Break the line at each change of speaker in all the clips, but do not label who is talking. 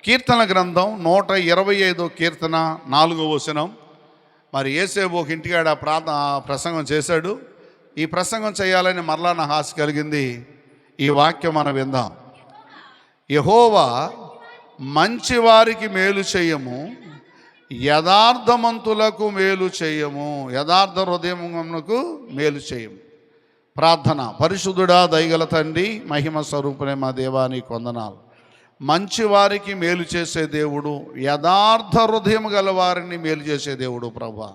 కీర్తన గ్రంథం 125 కీర్తన 4వ వచనం. మరి యేసేపు ఒక ఇంటికాడ ప్రసంగం చేశాడు. ఈ ప్రసంగం చేయాలని మరలా నా ఆశ కలిగింది. ఈ వాక్యం మనం విందాం. యెహోవా మంచి వారికి మేలు చేయము, యథార్థమంతులకు మేలు చేయము, యథార్థ హృదయమునకు మేలు చేయము. ప్రార్థన. పరిశుద్ధుడా, దయగల తండ్రి, మహిమ స్వరూపునే మా దేవానికి వందనాలు. మంచివారికి మేలు చేసే దేవుడు, యథార్థ హృదయం గల వారిని మేలు చేసే దేవుడు. ప్రభువా,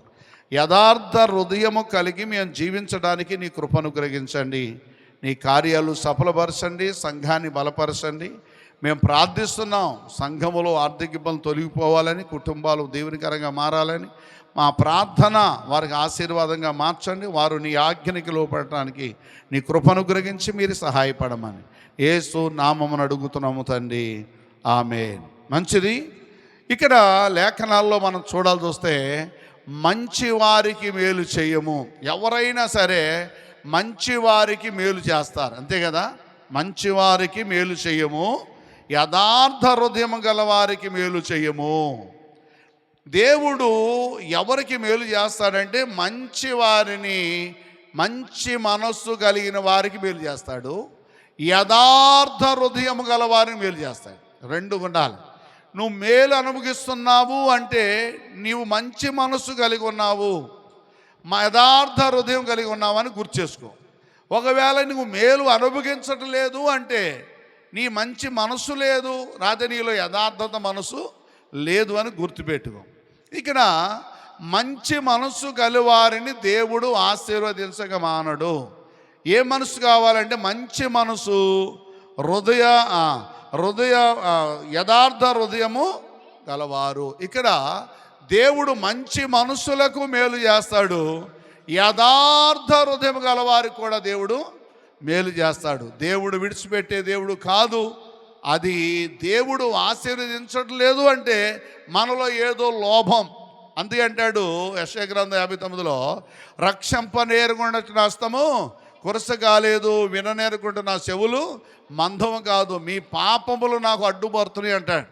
యథార్థ హృదయము కలిగి మేము జీవించడానికి నీ కృపను గ్రహించండి. నీ కార్యాలు సఫలపరచండి, సంఘాన్ని బలపరచండి. మేము ప్రార్థిస్తున్నాం, సంఘములో ఆర్థిక ఇబ్బందులు తొలగిపోవాలని, కుటుంబాలు దీవెనకరంగా మారాలని. మా ప్రార్థన వారికి ఆశీర్వాదంగా మార్చండి. వారు నీ ఆజ్ఞనికి లోపడటానికి నీ కృపను గ్రహించి మీరు సహాయపడమని యేసు నామమును అడుగుతున్నాము తండ్రి, ఆమేన్. మంచిది. ఇక్కడ లేఖనాల్లో మనం చూడాల్సి వస్తే మంచివారికి మేలు చేయము. ఎవరైనా సరే మంచివారికి మేలు చేస్తారు, అంతే కదా. మంచివారికి మేలు చేయము, యథార్థ హృదయం గల వారికి మేలు చేయము. దేవుడు ఎవరికి మేలు చేస్తాడంటే మంచివారిని, మంచి మనస్సు కలిగిన వారికి మేలు చేస్తాడు, యథార్థ హృదయం గల వారిని మేలు చేస్తాడు. రెండు ఉండాలి. నువ్వు మేలు అనుభవిస్తున్నావు అంటే నీవు మంచి మనస్సు కలిగి ఉన్నావు, యథార్థ హృదయం కలిగి ఉన్నావు అని గుర్తు చేసుకో. ఒకవేళ నువ్వు మేలు అనుభవించటం లేదు అంటే నీ మంచి మనసు లేదు, రాతే నీలో యథార్థత మనసు లేదు అని గుర్తుపెట్టుకో. ఇక్కడ మంచి మనస్సు గలవారిని దేవుడు ఆశీర్వదించక మానడు. ఏ మనసు కావాలంటే మంచి మనసు, యథార్థ హృదయము గలవారు. ఇక్కడ దేవుడు మంచి మనసులకు మేలు చేస్తాడు, యథార్థ హృదయం గలవారికి కూడా దేవుడు మేలు చేస్తాడు. దేవుడు విడిచిపెట్టే దేవుడు కాదు. అది దేవుడు ఆశీర్వదించట్లేదు అంటే మనలో ఏదో లోభం. అందుకే అంటాడు యెషయా గ్రంథం 59లో, రక్షంపనేరుగుండ నా హస్తము కురస కాలేదు, విననేరుకుంటే నా చెవులు మందము కాదు, మీ పాపములు నాకు అడ్డుపడుతున్నాయి అంటాడు.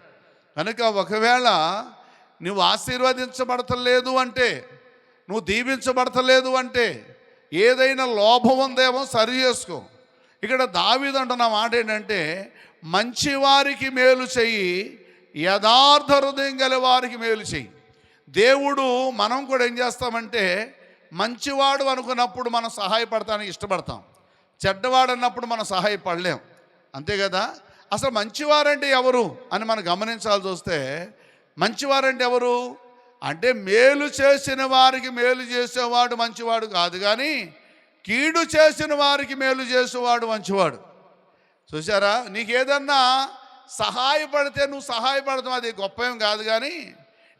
కనుక ఒకవేళ నువ్వు ఆశీర్వదించబడతలేదు అంటే, నువ్వు దీవించబడతలేదు అంటే ఏదైనా లోభం ఉందేమో సరి చేసుకో. ఇక్కడ దావీదు అంటున్న మాట ఏంటంటే మంచివారికి మేలు చెయ్యి, యథార్థ హృదయం గల వారికి మేలు చెయ్యి. దేవుడు మనం కూడా ఏం చేస్తామంటే మంచివాడు అనుకున్నప్పుడు మనం సహాయపడటానికి ఇష్టపడతాం, చెడ్డవాడు అన్నప్పుడు మనం సహాయపడలేం, అంతే కదా. అసలు మంచివారంటే ఎవరు అని మనం గమనించాల్సి వస్తే, మంచివారంటే ఎవరు అంటే మేలు చేసిన వారికి మేలు చేసేవాడు మంచివాడు కాదు, కానీ కీడు చేసిన వారికి మేలు చేసేవాడు మంచివాడు. చూసారా, నీకేదన్నా సహాయపడితే నువ్వు సహాయపడతాం, అది గొప్పేం కాదు. కానీ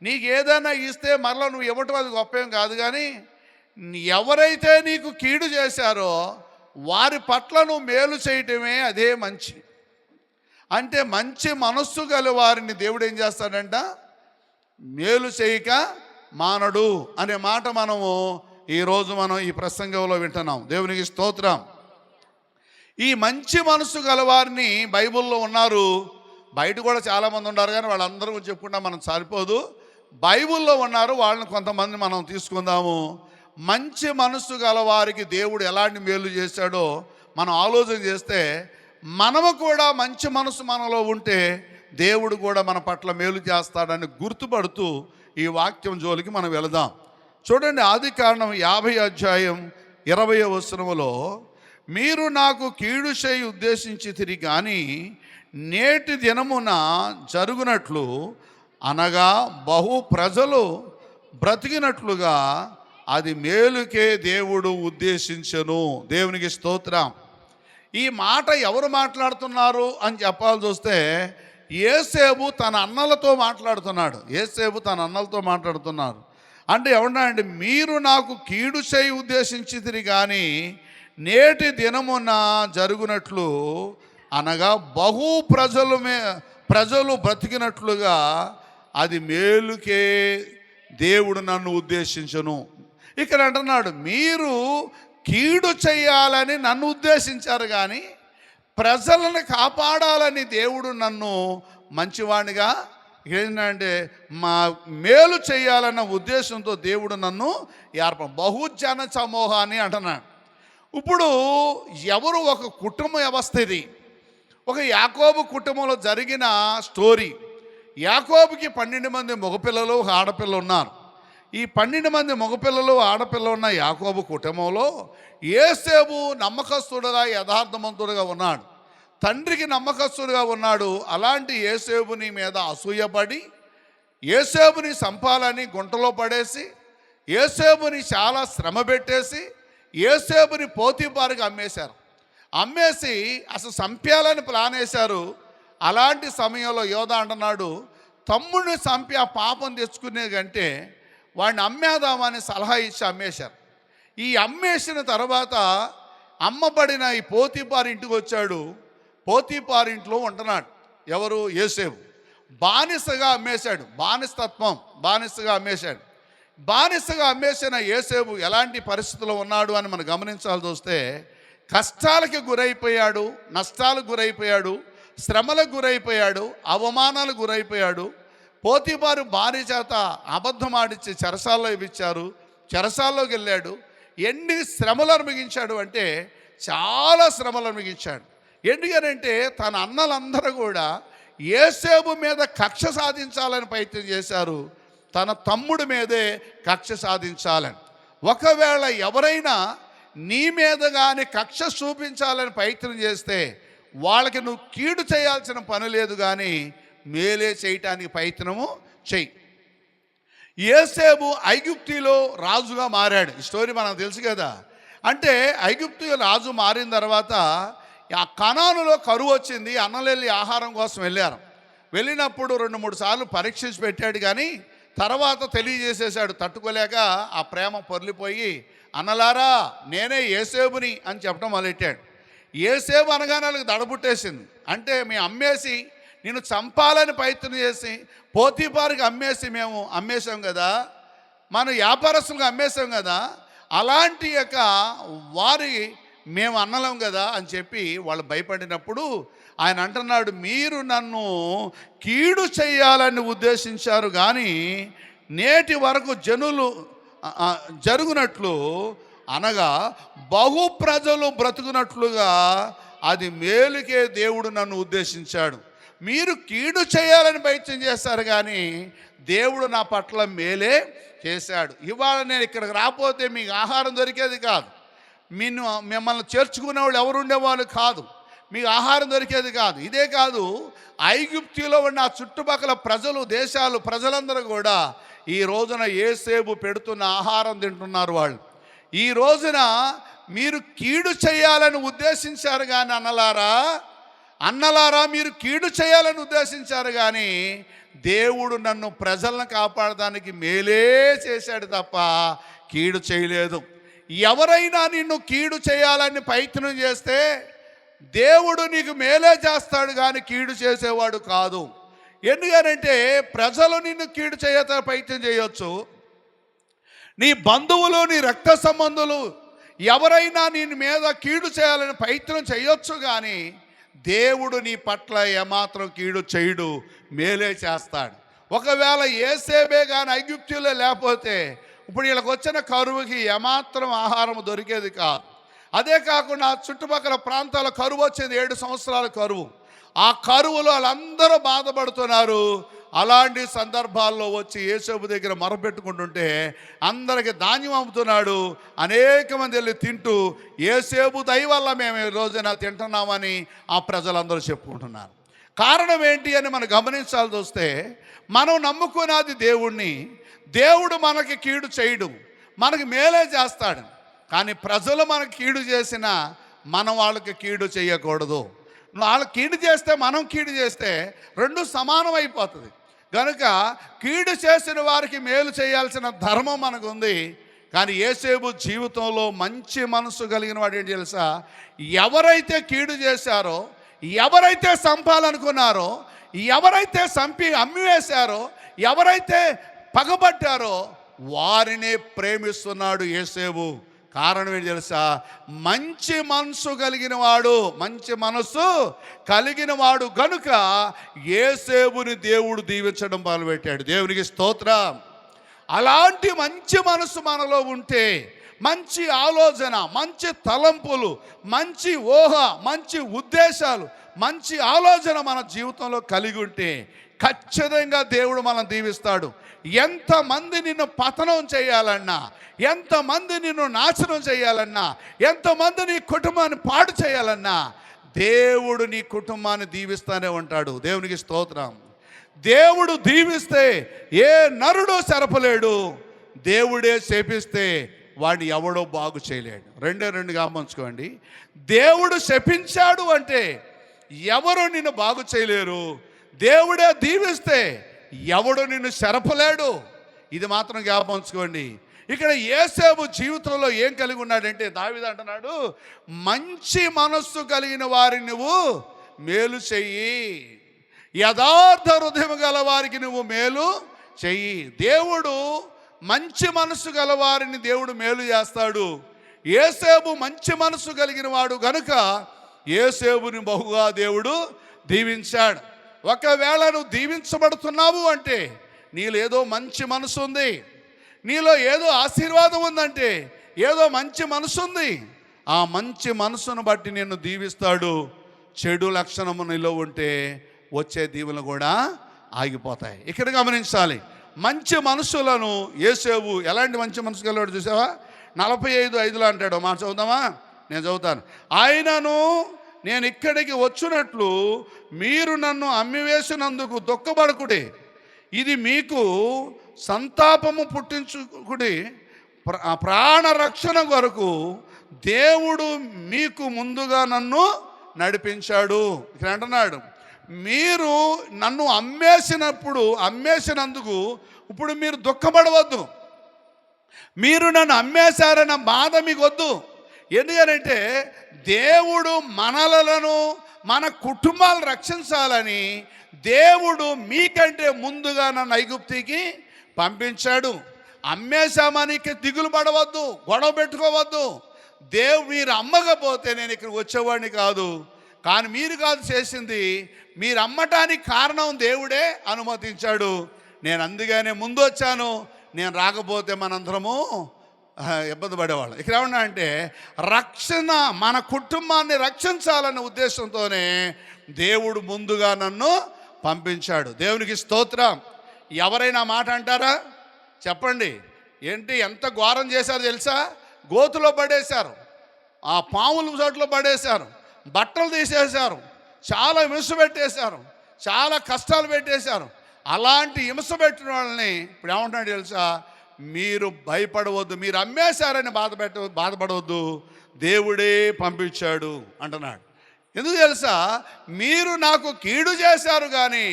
నీకు ఏదైనా ఇస్తే మరలా నువ్వు ఇవ్వటం అది గొప్పేం కాదు. కానీ ఎవరైతే నీకు కీడు చేశారో వారి పట్ల నువ్వు మేలు చేయటమే అదే మంచి. అంటే మంచి మనస్సు గల వారిని దేవుడు ఏం చేస్తాడంట, మేలు చేయక మానడు అనే మాట మనము ఈరోజు ఈ ప్రసంగంలో వింటున్నాం. దేవునికి స్తోత్రం. ఈ మంచి మనసు గలవారిని బైబిల్లో ఉన్నారు, బయట కూడా చాలామంది ఉన్నారు, కానీ వాళ్ళందరూ చెప్పుకుంటా మనం సరిపోదు. బైబిల్లో ఉన్నారు, వాళ్ళని కొంతమంది మనం తీసుకుందాము. మంచి మనసు గలవారికి దేవుడు ఎలాంటి మేలు చేశాడో మనం ఆలోచన చేస్తే, మనము కూడా మంచి మనసు మనలో ఉంటే దేవుడు కూడా మన పట్ల మేలు చేస్తాడని గుర్తుపడుతూ ఈ వాక్యం జోలికి మనం వెళదాం. చూడండి, ఆదికాండం 50 వచనములో, మీరు నాకు కీడు చేయి ఉద్దేశించితిరి కానీ నేటి దినమున జరుగునట్లు, అనగా బహు ప్రజలు బ్రతికినట్లుగా అది మేలుకే దేవుడు ఉద్దేశించెను. దేవునికి స్తోత్రం. ఈ మాట ఎవరు మాట్లాడుతున్నారు అని చెప్పాల్సి వస్తే, యేసేపు తన అన్నలతో మాట్లాడుతున్నాడు. యేసేపు తన అన్నలతో మాట్లాడుతున్నారు. అంటే ఎవరన్నా అంటే, మీరు నాకు కీడు చేయి ఉద్దేశించితిరి కానీ నేటి దినమున జరుగునట్లు, అనగా బహు ప్రజలు బ్రతికినట్లుగా అది మేలుకే దేవుడు నన్ను ఉద్దేశించను. ఇక్కడ అంటున్నాడు, మీరు కీడు చేయాలని నన్ను ఉద్దేశించారు కానీ ప్రజలను కాపాడాలని దేవుడు నన్ను మంచివాడిగా ఏంటంటే మా మేలు చేయాలన్న ఉద్దేశంతో దేవుడు నన్ను బహుజన సమూహాన్ని అంటున్నాడు. ఇప్పుడు ఎవరు ఒక కుటుంబ వ్యవస్థ ఇది. ఒక యాకోబు కుటుంబంలో జరిగిన స్టోరీ. యాకోబుకి 12 మంది మగపిల్లలు ఒక ఆడపిల్ల ఉన్నారు. ఈ 12 మంది మగపిల్లలు ఆడపిల్ల ఉన్న యాకోబు కుటుంబంలో యోసేపు నమ్మకస్తుడుగా యథార్థవంతుడుగా ఉన్నాడు. తండ్రికి నమ్మకస్తుడుగా ఉన్నాడు. అలాంటి యోసేపుని మీద అసూయపడి యోసేపుని సంపాలని గుంటలో పడేసి యోసేపుని చాలా శ్రమ పెట్టేసి యోసేపుని పోతీఫారుకి అమ్మేశారు. అమ్మేసి అసలు చంపేయాలని ప్లాన్ వేశారు. అలాంటి సమయంలో యోధ అంటున్నాడు, తమ్ముడిని చంపి ఆ పాపం తెచ్చుకునే కంటే వాడిని అమ్మేద్దామని సలహా ఇచ్చి అమ్మేశారు. ఈ అమ్మేసిన తర్వాత అమ్మబడిన ఈ పోతీఫారు ఇంటికి వచ్చాడు. పోతీఫారు ఇంట్లో ఉంటున్నాడు. ఎవరు? యోసేపు. బానిసగా అమ్మేశాడు. బానిసగా అమ్మేశాడు. బానిసగా అమ్మేసిన యోసేపు ఎలాంటి పరిస్థితుల్లో ఉన్నాడు అని మనం గమనించాల్సి వస్తే, కష్టాలకు గురైపోయాడు, నష్టాలకు గురైపోయాడు, శ్రమలకు గురైపోయాడు, అవమానాలకు గురైపోయాడు. పోతీఫారు భార్య చేత అబద్ధం ఆడిచ్చి చెరసాల్లో ఇచ్చారు. చెరసాల్లోకి వెళ్ళాడు. ఎన్ని శ్రమలు అనుభవించాడు అంటే చాలా శ్రమలు అనుభవించాడు. ఎందుకనంటే తన అన్నలందరూ కూడా యోసేపు మీద కక్ష సాధించాలని ప్రయత్నం చేశారు. తన తమ్ముడి మీదే కక్ష సాధించాలని. ఒకవేళ ఎవరైనా నీ మీద కానీ కక్ష చూపించాలని ప్రయత్నం చేస్తే వాళ్ళకి నువ్వు కీడు చేయాల్సిన పని లేదు, కానీ మేలే చేయటానికి ప్రయత్నము చెయ్యి. యోసేపు ఐగుప్తులో రాజుగా మారాడు. ఈ స్టోరీ మనకు తెలుసు కదా. అంటే ఐగుప్తు రాజు మారిన తర్వాత ఆ కనానులో కరువు వచ్చింది. అన్నలెళ్ళి ఆహారం కోసం వెళ్ళినప్పుడు 2-3 సార్లు పరీక్షించి పెట్టాడు, కానీ తర్వాత తెలియజేసేసాడు. తట్టుకోలేక ఆ ప్రేమ పొర్లిపోయి, అన్నలారా నేనే యోసేపుని అని చెప్పడం మొదలెట్టాడు. యోసేపు అనగానే వాళ్ళకి దడబుట్టేసింది. అంటే మేము అమ్మేసి నేను చంపాలని ప్రయత్నం చేసి పోతీఫారుకి మేము అమ్మేశాం కదా, మనం వ్యాపారస్తులుగా అమ్మేశాం కదా, అలాంటి యొక్క వారి మేము అన్నలం కదా అని చెప్పి వాళ్ళు భయపడినప్పుడు ఆయన అంటున్నాడు, మీరు నన్ను కీడు చేయాలని ఉద్దేశించారు, కానీ నేటి వరకు జనులు జరుగునట్లు అనగా బహు ప్రజలు బ్రతుకున్నట్లుగా అది మేలుకే దేవుడు నన్ను ఉద్దేశించాడు. మీరు కీడు చేయాలని ప్రయత్నం చేస్తారు, కానీ దేవుడు నా పట్ల మేలే చేశాడు. ఇవాళ నేను ఇక్కడికి రాకపోతే మీకు ఆహారం దొరికేది కాదు, మిమ్మల్ని చేర్చుకునే వాళ్ళు ఎవరు ఉండేవాళ్ళు కాదు, మీకు ఆహారం దొరికేది కాదు. ఇదే కాదు, ఐగుప్తులో ఉన్న చుట్టుపక్కల ప్రజలందరూ కూడా ఈ రోజున యోసేపు పెడుతున్న ఆహారం తింటున్నారు. వాళ్ళు ఈ రోజున మీరు కీడు చేయాలని ఉద్దేశించారు, కానీ అన్నలారా మీరు కీడు చేయాలని ఉద్దేశించారు, కానీ దేవుడు నన్ను ప్రజలను కాపాడడానికి మేలే చేశాడు తప్ప కీడు చేయలేదు. ఎవరైనా నిన్ను కీడు చేయాలని ప్రయత్నం చేస్తే దేవుడు నీకు మేలే చేస్తాడు, కానీ కీడు చేసేవాడు కాదు. ఎందుకనంటే ప్రజలు నిన్ను కీడు ప్రయత్నం చేయొచ్చు, నీ బంధువులు, నీ రక్త సంబంధులు ఎవరైనా నీ మీద కీడు చేయాలని ప్రయత్నం చేయొచ్చు, కానీ దేవుడు నీ పట్ల ఏమాత్రం కీడు చేయడు, మేలే చేస్తాడు. ఒకవేళ యోసేపే కానీ ఐగుప్తులో లేకపోతే ఇప్పుడు వీళ్ళకి వచ్చిన కరువుకి ఏమాత్రం ఆహారం దొరికేది కాదు. అదే కాకుండా చుట్టుపక్కల ప్రాంతాల కరువు వచ్చింది, 7 సంవత్సరాల కరువు. ఆ కరువులో వాళ్ళందరూ బాధపడుతున్నారు. అలాంటి సందర్భాల్లో వచ్చి యోసేపు దగ్గర మొరపెట్టుకుంటుంటే అందరికి ధాన్యం అమ్ముతున్నాడు. అనేక మంది వెళ్ళి తింటూ యోసేపు దయ వల్ల మేము ఈ రోజున తింటున్నామని ఆ ప్రజలందరూ చెప్పుకుంటున్నారు. కారణం ఏంటి అని మనం గమనించాల్సి వస్తే, మనం నమ్ముకున్నది దేవుణ్ణి. దేవుడు మనకి కీడు చేయడు, మనకి మేలే చేస్తాడు. కానీ ప్రజలు మనకు కీడు చేసినా మనం వాళ్ళకి కీడు చేయకూడదు. వాళ్ళకి కీడు చేస్తే మనం కీడు చేస్తే రెండు సమానం అయిపోతుంది. కనుక కీడు చేసిన వారికి మేలు చేయాల్సిన ధర్మం మనకు ఉంది. కానీ యోసేపు జీవితంలో మంచి మనసు కలిగిన వాడు ఏంటి తెలుసా? ఎవరైతే కీడు చేశారో, ఎవరైతే చంపాలనుకున్నారో, ఎవరైతే చంపి అమ్మివేశారో, ఎవరైతే పగబట్టారో వారినే ప్రేమిస్తున్నాడు యోసేపు. కారణం ఏంటి తెలుసా? మంచి మనసు కలిగిన వాడు గనుక యోసేపుని దేవుడు దీవించడం మొదలుపెట్టాడు. దేవునికి స్తోత్రం. అలాంటి మంచి మనసు మనలో ఉంటే, మంచి ఆలోచన, మంచి తలంపులు, మంచి ఊహ, మంచి ఉద్దేశాలు, మంచి ఆలోచన మన జీవితంలో కలిగి ఉంటే ఖచ్చితంగా దేవుడు మనం దీవిస్తాడు. ఎంతమంది నిన్ను పతనం చేయాలన్నా, ఎంతమంది నిన్ను నాశనం చేయాలన్నా, ఎంతమంది నీ కుటుంబాన్ని పాడు చేయాలన్నా దేవుడు నీ కుటుంబాన్ని దీవిస్తూనే ఉంటాడు. దేవునికి స్తోత్రం. దేవుడు దీవిస్తే ఏ నరుడు సరపలేడు, దేవుడే శపిస్తే వాడిని ఎవడో బాగు చేయలేడు. రెండు గమనించుకోండి. దేవుడు శపించాడు అంటే ఎవరు నిన్ను బాగు చేయలేరు. దేవుడే దీవిస్తే ఎవడు నిన్ను శరపలేడు. ఇది మాత్రం జ్ఞాపకించుకోండి. ఇక్కడ యోసేపు జీవితంలో ఏం కలిగి ఉన్నాడంటే, దావీదు అంటున్నాడు, మంచి మనస్సు కలిగిన వారిని నువ్వు మేలు చెయ్యి, యథార్థ హృదయం గల వారికి నువ్వు మేలు చెయ్యి. దేవుడు మంచి మనస్సు గల వారిని దేవుడు మేలు చేస్తాడు. యోసేపు మంచి మనస్సు కలిగిన వాడు గనుక యోసేపుని బహుగా దేవుడు దీవించాడు. ఒకవేళ నువ్వు దీవించబడుతున్నావు అంటే నీలో ఏదో మంచి మనసు ఉంది, నీలో ఏదో ఆశీర్వాదం ఉందంటే ఏదో మంచి మనసు ఉంది. ఆ మంచి మనసును బట్టి నిన్ను దీవిస్తాడు. చెడు లక్షణము నీలో ఉంటే వచ్చే దీవులు కూడా ఆగిపోతాయి. ఇక్కడ గమనించాలి. మంచి మనసులను యోసేపు ఎలాంటి మంచి మనసు గలవాడు చూసావా? 45:5 అంటాడు. మాట చదువుతామా? నేను చదువుతాను. ఆయనను నేను ఇక్కడికి వచ్చినట్లు మీరు నన్ను అమ్మివేసినందుకు దుఃఖపడకుడి, ఇది మీకు సంతాపము పుట్టించుకుడి, ప్రాణ రక్షణ కొరకు దేవుడు మీకు ముందుగా నన్ను నడిపించాడు. ఇక్కడ అంటున్నాడు, మీరు నన్ను అమ్మేసినందుకు ఇప్పుడు మీరు దుఃఖపడవద్దు. మీరు నన్ను అమ్మేశారన్న బాధ మీకు వద్దు. ఎందుకంటే దేవుడు మనలను, మన కుటుంబాలు రక్షించాలని దేవుడు మీకంటే ముందుగా నన్ను ఐగుప్తికి పంపించాడు. అమ్మేశామని దిగులు పడవద్దు, గొడవ పెట్టుకోవద్దు. మీరు అమ్మకపోతే నేను ఇక్కడికి వచ్చేవాడిని కాదు. కానీ మీరు కాదు చేసింది, మీరు అమ్మటానికి కారణం దేవుడే అనుమతించాడు. నేను అందుకనే ముందు వచ్చాను. నేను రాకపోతే మనందరము ఇబ్బంది పడేవాళ్ళం. ఇక్కడ ఏమన్నా అంటే రక్షణ, మన కుటుంబాన్ని రక్షించాలనే ఉద్దేశంతోనే దేవుడు ముందుగా నన్ను పంపించాడు. దేవునికి స్తోత్రం. ఎవరైనా మాట అంటారా? చెప్పండి. ఏంటి ఎంత ఘోరం చేశారు తెలుసా? గోతులో పడేశారు, ఆ పాముల చోట్ల పడేశారు, బట్టలు తీసేశారు, చాలా హింస పెట్టేశారు, చాలా కష్టాలు పెట్టేశారు. అలాంటి హింస పెట్టిన వాళ్ళని ఇప్పుడు ఏమంటున్నాడు తెలుసా? మీరు భయపడవద్దు, మీరు అమ్మేశారని బాధపడవద్దు, దేవుడే పంపించాడు అంటున్నాడు. ఎందుకు తెలుసా? మీరు నాకు కీడు చేశారు కానీ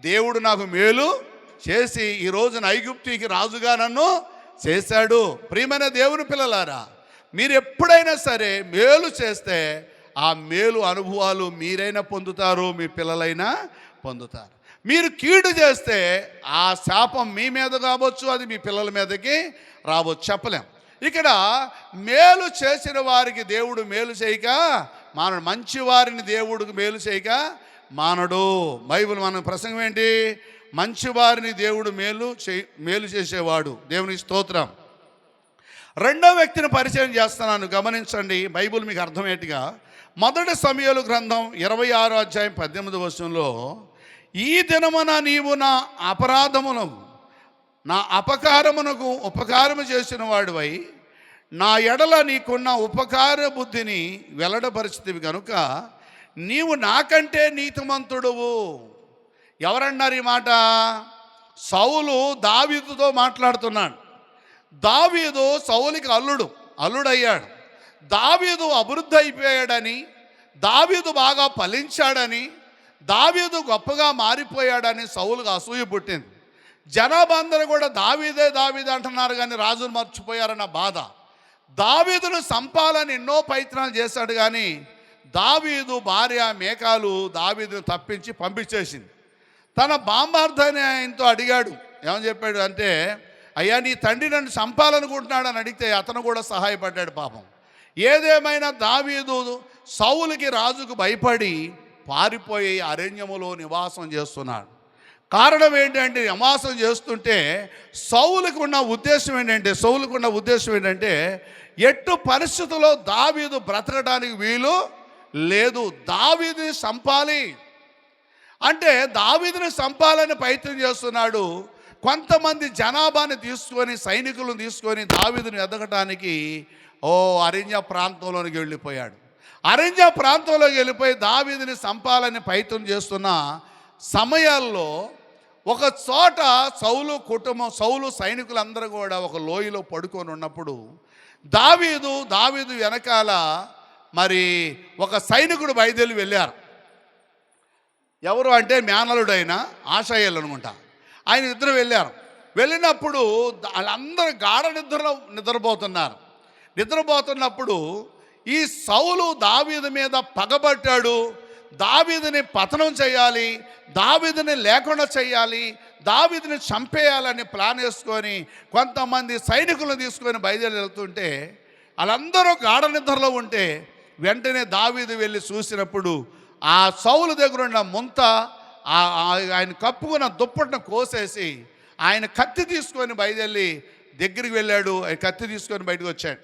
దేవుడు నాకు మేలు చేసి ఈ రోజున ఐగుప్తికి రాజుగా నన్ను చేశాడు. ప్రియమైన దేవుని పిల్లలారా, మీరు ఎప్పుడైనా సరే మేలు చేస్తే ఆ మేలు అనుభవాలు మీరైనా పొందుతారు, మీ పిల్లలైనా పొందుతారు. మీరు కీడు చేస్తే ఆ శాపం మీ మీద కావచ్చు, అది మీ పిల్లల మీదకి రావచ్చు, చెప్పలేం. ఇక్కడ మేలు చేసిన వారికి దేవుడు మేలు చేయక మానడు, మంచి వారిని దేవుడికి మేలు చేయక మానడు. బైబిల్ మన ప్రసంగం ఏంటి? మంచి వారిని దేవుడు మేలు చేసేవాడు. దేవునికి స్తోత్రం. రెండో వ్యక్తిని పరిచయం చేస్తున్నాను, గమనించండి. బైబిల్ మీకు అర్థమయ్యేట్టుగా 1 సమూయేలు గ్రంథం 26వ అధ్యాయం 18వ వచనంలో, ఈ దినమున నీవు నా అపరాధమునకు నా అపకారమునకు ఉపకారము చేసిన వాడివై నా ఎడల నీకున్న ఉపకార బుద్ధిని వెల్లడపరిచితివి కనుక నీవు నాకంటే నీతిమంతుడువు. ఎవరన్నారు ఈ మాట? సౌలు దావీదుతో మాట్లాడుతున్నాడు. దావీదు సౌలుకి అల్లుడయ్యాడు. దావీదు అభివృద్ధి అయిపోయాడని, దావీదు బాగా ఫలించాడని, దావీదు గొప్పగా మారిపోయాడని సౌలుకు అసూయ పుట్టింది. జనాభా అందరూ కూడా దావీదే అంటున్నారు కానీ రాజును మర్చిపోయారన్న బాధ. దావీదును చంపాలని ఎన్నో ప్రయత్నాలు చేశాడు కానీ దావీదు భార్య మేకాలు దావీదును తప్పించి పంపించేసింది. తన బాంబార్ధని ఆయనతో అడిగాడు. ఏమని చెప్పాడు అంటే, అయ్యా నీ తండ్రి నన్ను చంపాలనుకుంటున్నాడు అని అడిగితే అతను కూడా సహాయపడ్డాడు పాపం. ఏదేమైనా దావీదు సౌలుకి రాజుకు భయపడి పారిపోయి అరణ్యములో నివాసం చేస్తున్నాడు. కారణం ఏంటంటే నివాసం చేస్తుంటే సౌలుకు ఉన్న ఉద్దేశం ఏంటంటే ఎట్టు పరిస్థితుల్లో దావీదు బ్రతకడానికి వీలు లేదు, దావీదుని చంపాలి అంటే దావీదుని చంపాలని ప్రయత్నం చేస్తున్నాడు. కొంతమంది జనాభాని తీసుకొని సైనికులను తీసుకొని దావీదుని ఎదగటానికి అరణ్య ప్రాంతంలోనికి వెళ్ళిపోయాడు. అరణ్య ప్రాంతంలోకి వెళ్ళిపోయి దావీదుని చంపాలని ప్రయత్నం చేస్తున్న సమయాల్లో ఒక చోట సౌలు సైనికులందరూ కూడా ఒక లోయలో పడుకొని ఉన్నప్పుడు దావీదు వెనకాల మరి ఒక సైనికుడు బయలుదేరి వెళ్ళారు. ఎవరు అంటే మేనలుడైన ఆషాయేలు అనుకుంటా, ఆయన ఇద్దరు వెళ్ళారు. వెళ్ళినప్పుడు వాళ్ళందరూ గాఢ నిద్రపోతున్నప్పుడు ఈ సౌలు దావీదు మీద పగబట్టాడు. దావీదుని పతనం చేయాలి, దావీదుని లేకుండా చేయాలి, దావీదుని చంపేయాలని ప్లాన్ వేసుకొని కొంతమంది సైనికులను తీసుకొని బయలుదేరి వెళ్తుంటే వాళ్ళందరూ గాఢ నిద్రలో ఉంటే వెంటనే దావీదు వెళ్ళి చూసినప్పుడు ఆ సౌలు దగ్గర ఉన్న ముంత ఆయన కప్పుకున్న దుప్పటిని కోసేసి ఆయన కత్తి తీసుకొని బయలుదేరి దగ్గరికి వెళ్ళాడు. ఆయన కత్తి తీసుకొని బయటకు వచ్చాడు.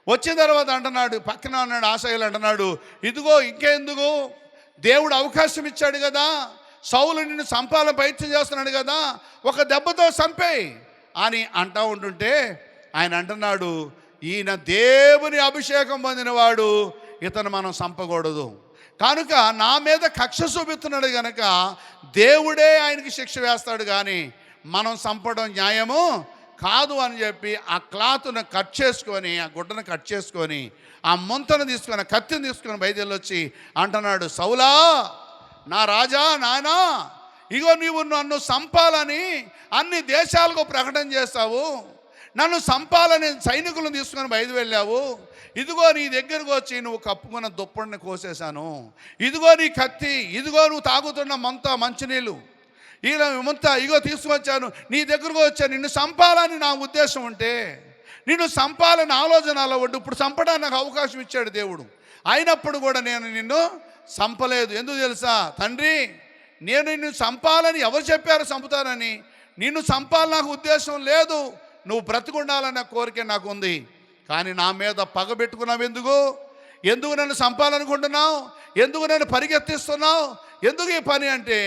వచ్చిన తర్వాత అంటున్నాడు, పక్కన ఉన్నాడు ఆషాయేలు అంటున్నాడు, ఇదిగో ఇంకెందుకు, దేవుడు అవకాశం ఇచ్చాడు కదా, సౌలు నిన్ను చంపాలని ప్రయత్నం చేస్తున్నాడు కదా, ఒక దెబ్బతో చంపేయి అని అంటూ ఉంటుంటే ఆయన అంటున్నాడు, ఈయన దేవుని అభిషేకం పొందినవాడు, ఇతను మనం చంపకూడదు, కనుక నా మీద కక్ష చూపిస్తున్నాడు కనుక దేవుడే ఆయనకి శిక్ష వేస్తాడు, కానీ మనం చంపడం న్యాయము కాదు అని చెప్పి ఆ క్లాత్ను కట్ చేసుకొని, ఆ గుడ్డను కట్ చేసుకొని, ఆ ముంతను తీసుకొని, కత్తిని తీసుకొని బయలుదేరి వచ్చి అంటున్నాడు, సౌలా నా రాజా నానా, ఇగో నీవు నన్ను చంపాలని అన్ని దేశాలకు ప్రకటన చేస్తావు, నన్ను చంపాలని సైనికులను తీసుకొని బయలు వెళ్ళావు, ఇదిగో నీ దగ్గరకు వచ్చి నువ్వు కప్పుకున్న దుప్పటిని కోసేశాను, ఇదిగో నీ కత్తి, ఇదిగో నువ్వు తాగుతున్న మంచినీళ్ళు ఇగో తీసుకొచ్చాను, నీ దగ్గరకు వచ్చాను, నిన్ను చంపాలని నా ఉద్దేశం ఉంటే, నిన్ను చంపాలని ఆలోచన అలా ఉండి ఇప్పుడు చంపడానికి నాకు అవకాశం ఇచ్చాడు దేవుడు, అయినప్పుడు కూడా నేను నిన్ను చంపలేదు. ఎందుకు తెలుసా తండ్రి, నేను నిన్ను చంపాలని ఎవరు చెప్పారు చంపుతానని, నిన్ను చంపాలని నాకు ఉద్దేశం లేదు, నువ్వు బ్రతికుండాలన్న కోరిక నాకు ఉంది, కానీ నా మీద పగ పెట్టుకున్నావు ఎందుకు నన్ను చంపాలనుకుంటున్నావు, ఎందుకు నన్ను పరిగెత్తిస్తున్నావు, ఎందుకు ఈ పని అంటే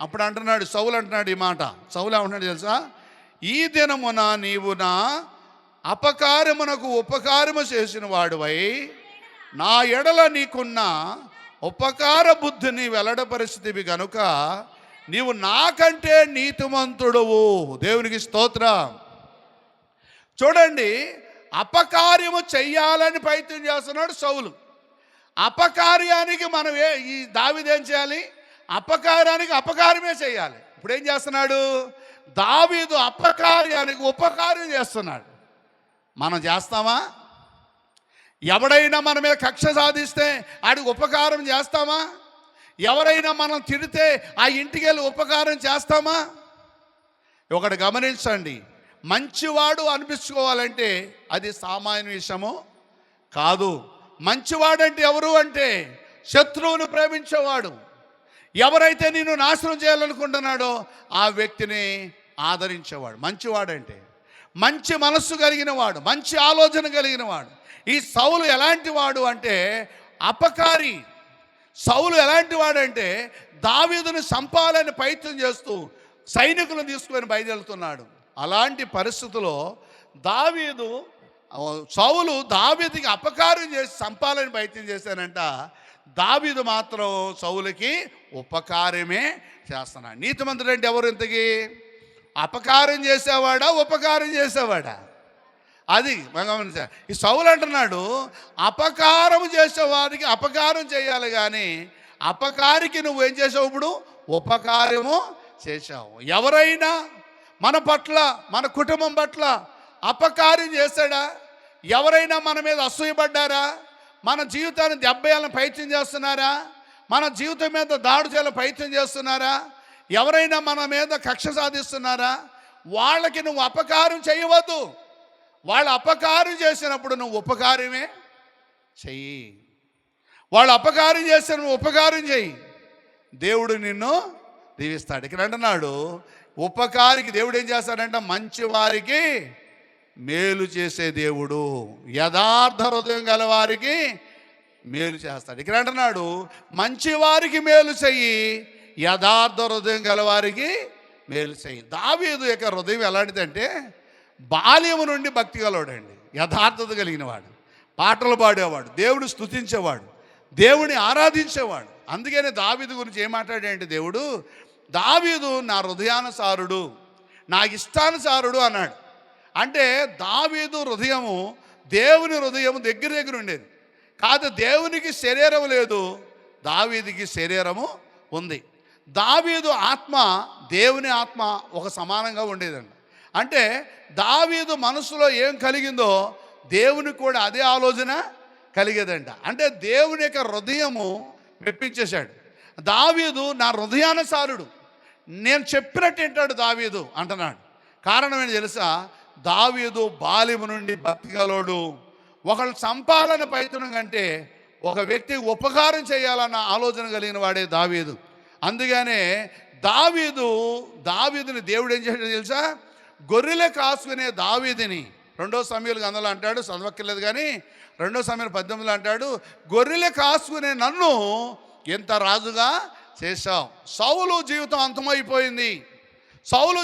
అప్పుడు అంటున్నాడు సౌలు అంటున్నాడు ఈ మాట. సౌలు ఏమంటున్నాడు తెలుసా, ఈ దినమున నీవు నా అపకారమునకు ఉపకారము చేసిన వాడువై నా ఎడల నీకున్న ఉపకార బుద్ధిని వెల్లడపరిస్థితివి గనుక నీవు నాకంటే నీతిమంతుడువు. దేవునికి స్తోత్రం. చూడండి, అపకార్యము చెయ్యాలని ప్రయత్నం చేస్తున్నాడు సౌలు. అపకార్యానికి మనం ఈ దావీదు ఏం చేయాలి, అపకారానికి అపకారమే చేయాలి. ఇప్పుడు ఏం చేస్తున్నాడు దావీదు, అపకార్యానికి ఉపకారం చేస్తున్నాడు. మనం చేస్తామా? ఎవడైనా మన మీద కక్ష సాధిస్తే ఆడికి ఉపకారం చేస్తామా? ఎవరైనా మనం తిడితే ఆ ఇంటికి వెళ్ళి ఉపకారం చేస్తామా? ఒకటి గమనించండి, మంచివాడు అనిపించుకోవాలంటే అది సామాన్య విషయము కాదు. మంచివాడంటే ఎవరు అంటే శత్రువును ప్రేమించేవాడు. ఎవరైతే నిన్ను నాశనం చేయాలనుకుంటున్నాడో ఆ వ్యక్తిని ఆదరించేవాడు మంచివాడంటే. మంచి మనస్సు కలిగిన వాడు, మంచి ఆలోచన కలిగిన వాడు. ఈ సౌలు ఎలాంటి వాడు అంటే అపకారి. సౌలు ఎలాంటి వాడంటే దావీదుని చంపాలని ప్రయత్నం చేస్తూ సైనికులను తీసుకొని బయలుదేరుతున్నాడు. అలాంటి పరిస్థితుల్లో సౌలు దావీదుకి అపకారం చేసి చంపాలని ప్రయత్నం చేశానంట. దావీదు మాత్రం సౌలుకి ఉపకారమే చేస్తున్నాడు. నీతిమంతుడు అంటే ఎవరు ఇంతకీ? అపకారం చేసేవాడా ఉపకారం చేసేవాడా? అది గమనించాలి. ఈ సౌలు అంటున్నాడు, అపకారం చేసేవాడికి అపకారం చేయాలి, కానీ అపకారికి నువ్వేం చేసావు, ఇప్పుడు ఉపకారము చేశావు. ఎవరైనా మన పట్ల, మన కుటుంబం పట్ల అపకారం చేశాడా? ఎవరైనా మన మీద అసూయపడ్డారా? మన జీవితాన్ని దెబ్బేయాలని ప్రయత్నం చేస్తున్నారా? మన జీవితం మీద దాడి చేయాలని ప్రయత్నం చేస్తున్నారా? ఎవరైనా మన మీద కక్ష సాధిస్తున్నారా? వాళ్ళకి నువ్వు అపకారం చేయవద్దు. వాళ్ళు అపకారం చేసినప్పుడు నువ్వు ఉపకారమే చెయ్యి. వాళ్ళు అపకారం చేస్తే నువ్వు ఉపకారం చెయ్యి, దేవుడు నిన్ను దీవిస్తాడు. ఇక్కడ అంటున్నాడు, ఉపకారికి దేవుడు ఏం చేస్తాడంటే మంచి వారికి మేలు చేసే దేవుడు, యథార్థ హృదయం గల వారికి మేలు చేస్తాడు. ఇక్కడ అంటున్నాడు, మంచి వారికి మేలు చెయ్యి, యథార్థ హృదయం గల వారికి మేలు చెయ్యి. దావీదు యొక్క హృదయం ఎలాంటిదంటే బాల్యము నుండి భక్తి గలవాడండి, యథార్థత కలిగిన వాడు, పాటలు పాడేవాడు, దేవుడు స్తుతించేవాడు, దేవుని ఆరాధించేవాడు. అందుకనే దావీదు గురించి ఏం మాట్లాడాడంటే దేవుడు, దావీదు నా హృదయానుసారుడు, నా ఇష్టానుసారుడు అన్నాడు. అంటే దావీదు హృదయము దేవుని హృదయము దగ్గర దగ్గర ఉండేది కాదు. దేవునికి శరీరం లేదు, దావీదుకి శరీరము ఉంది. దావీదు ఆత్మ దేవుని ఆత్మ ఒక సమానంగా ఉండేదండి. అంటే దావీదు మనసులో ఏం కలిగిందో దేవునికి కూడా అదే ఆలోచన కలిగేదంట. అంటే దేవుని యొక్క హృదయము మెప్పించేశాడు. దావీదు నా హృదయానుసారుడు, నేను చెప్పినట్టు వింటాడు దావీదు అంటున్నాడు. కారణం ఏంటి తెలుసా? దావీదు బాల్యము నుండి భక్తిగలోడు. ఒకళ్ళు చంపాలని ప్రయత్నం కంటే ఒక వ్యక్తికి ఉపకారం చేయాలన్న ఆలోచన కలిగిన వాడే దావీదు. అందుకనే దావీదుని దేవుడు ఏం చేశాడో తెలుసా? గొర్రెలు కాసుకునే దావీదుని 2 సమూయేలు గ్రంథంలో అంటాడు, చదవక్కర్లేదు కానీ 2 సమూయేలు 18లో అంటాడు, గొర్రెలు కాసుకునే నన్ను ఎంత రాజుగా చేశావు. సౌలు జీవితం అంతమైపోయింది, సౌలు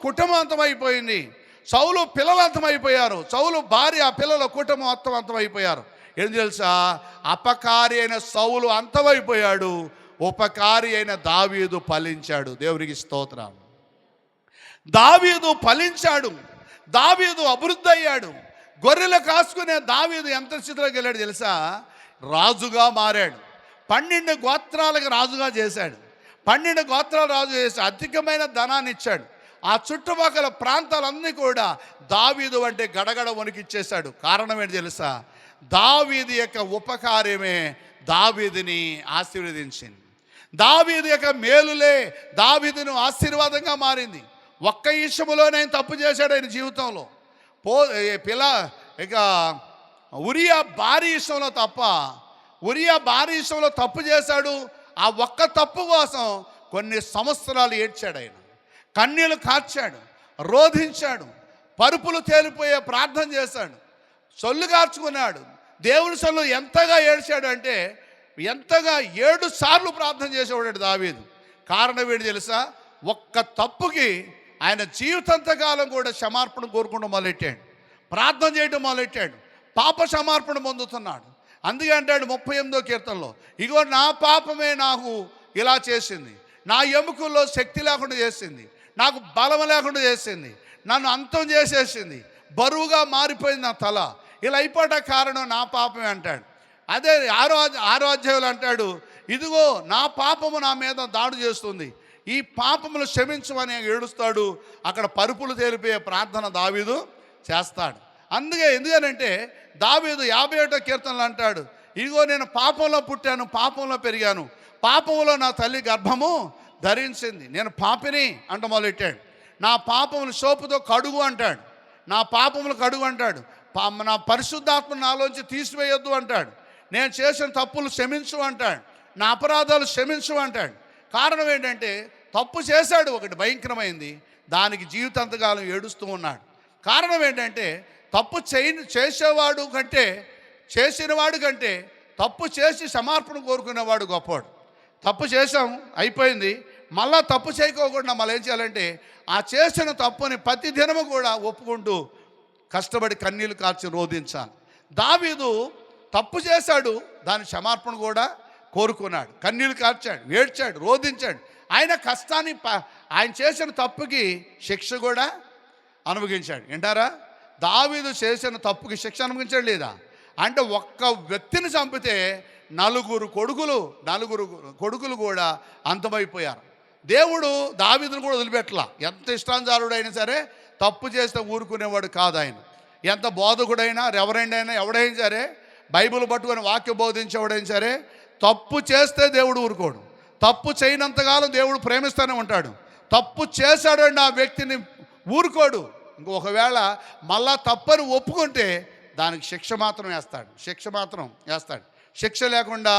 కుటుంబం అంతమైపోయింది, సౌలు పిల్లలు అంతమైపోయారు, సౌలు భార్య పిల్లల కుటుంబం అంతమైపోయారు. ఏం తెలుసా? అపకారి అయిన సౌలు అంతమైపోయాడు, ఉపకారి అయిన దావీదు ఫలించాడు. దేవునికి స్తోత్రం. దావీదు ఫలించాడు, దావీదు అభివృద్ధి అయ్యాడు. గొర్రెలు కాసుకునే దావీదు ఎంత స్థితిలోకి వెళ్ళాడు తెలుసా? రాజుగా మారాడు. 12 గోత్రాలకు రాజుగా చేశాడు. 12 గోత్రాలు రాజు చేసి అధికమైన ధనాన్ని ఇచ్చాడు. ఆ చుట్టుపక్కల ప్రాంతాలన్నీ కూడా దావీదు అంటే గడగడ వణికిచ్చేశాడు. కారణం ఏంటి తెలుసా? దావీదు యొక్క ఉపకార్యమే దావీదుని ఆశీర్వదించింది. దావీదు యొక్క మేలులే దావీదును ఆశీర్వాదంగా మారింది. ఒక్క విషయంలో నేను తప్పు చేశాడు ఆయన జీవితంలో. ఇక ఉరియా భారీ విషయంలో తప్పు చేశాడు. ఆ ఒక్క తప్పు కోసం కొన్ని సంవత్సరాలు ఏడ్చాడు ఆయన, కన్నీళ్లు కార్చాడు, రోధించాడు, పరుపులు తేలిపోయే ప్రార్థన చేశాడు, సొల్లు కార్చుకున్నాడు. దేవుని సొల్లు ఎంతగా ఏడ్చాడు అంటే ఎంతగా 7 సార్లు ప్రార్థన చేసేవాడు దావీదు. కారణం ఏంటి తెలుసా? ఒక్క తప్పుకి ఆయన జీవితాంతకాలం కూడా క్షమార్పణ కోరుకుంటూ మొదలెట్టాడు, ప్రార్థన చేయడం మొదలెట్టాడు, పాప క్షమార్పణ పొందుతున్నాడు. అందుకే అంటాడు 38వ కీర్తనలో, ఇగో నా పాపమే నాకు ఇలా చేసింది, నా ఎముకల్లో శక్తి లేకుండా చేసింది, నాకు బలం లేకుండా చేసింది, నన్ను అంతం చేసేసింది, బరువుగా మారిపోయింది నా తల, ఇలా అయిపోట కారణం నా పాపమే అంటాడు. అదే 6వ అధ్యాయంలో అంటాడు, ఇదిగో నా పాపము నా మీద దాడి చేస్తుంది, ఈ పాపములు క్షమించమని ఏడుస్తాడు. అక్కడ పరుపులు తేలిపోయే ప్రార్థన దావీదు చేస్తాడు. ఎందుకనంటే దావీదు 51వ కీర్తనలో అంటాడు, ఇదిగో నేను పాపంలో పుట్టాను, పాపంలో పెరిగాను, పాపంలో నా తల్లి గర్భము ధరించింది, నేను పాపిని అంట మొదలెట్టాడు. నా పాపములు సోపుతో కడుగు అంటాడు, నా పాపములు కడుగు అంటాడు, నా పరిశుద్ధాత్మ నాలోంచి తీసివేయొద్దు అంటాడు, నేను చేసిన తప్పులు క్షమించు అంటాడు, నా అపరాధాలు క్షమించు అంటాడు. కారణం ఏంటంటే తప్పు చేశాడు, ఒకటి భయంకరమైంది, దానికి జీవితాంతకాలం ఏడుస్తూ ఉన్నాడు. కారణం ఏంటంటే తప్పు చేసేవాడు కంటే చేసినవాడు కంటే తప్పు చేసి సమర్పణ కోరుకునేవాడు గొప్పవాడు. తప్పు చేసాం, అయిపోయింది, మళ్ళా తప్పు చేయకోకుండా మళ్ళీ ఏం చేయాలంటే ఆ చేసిన తప్పుని ప్రతి దినము కూడా ఒప్పుకుంటూ కష్టపడి కన్నీళ్లు కార్చి రోధించాలి. దావీదు తప్పు చేశాడు, దాని క్షమార్పణ కూడా కోరుకున్నాడు, కన్నీళ్లు కార్చాడు, ఏడ్చాడు, రోధించాడు. ఆయన కష్టాన్ని ఆయన చేసిన తప్పుకి శిక్ష కూడా అనుభవించాడు. వింటారా? దావీదు చేసిన తప్పుకి శిక్ష అనుభవించాడు లేదా? అంటే ఒక్క వ్యక్తిని చంపితే 4 కొడుకులు కూడా అంతమైపోయారు. దేవుడు దావీదును కూడా వదిలిపెట్టలా. ఎంత ఇష్టానుసారుడు అయినా సరే తప్పు చేస్తే ఊరుకునేవాడు కాదు ఆయన. ఎంత బోధకుడైనా రెవరెండ్ అయినా ఎవడైనా సరే, బైబిల్ పట్టుకొని వాక్య బోధించేవాడైనా సరే, తప్పు చేస్తే దేవుడు ఊరుకోడు. తప్పు చేయనంతకాలం దేవుడు ప్రేమిస్తూనే ఉంటాడు. తప్పు చేశాడండి ఆ వ్యక్తిని ఊరుకోడు. ఒకవేళ మళ్ళా తప్పని ఒప్పుకుంటే దానికి శిక్ష మాత్రం వేస్తాడు. శిక్ష లేకుండా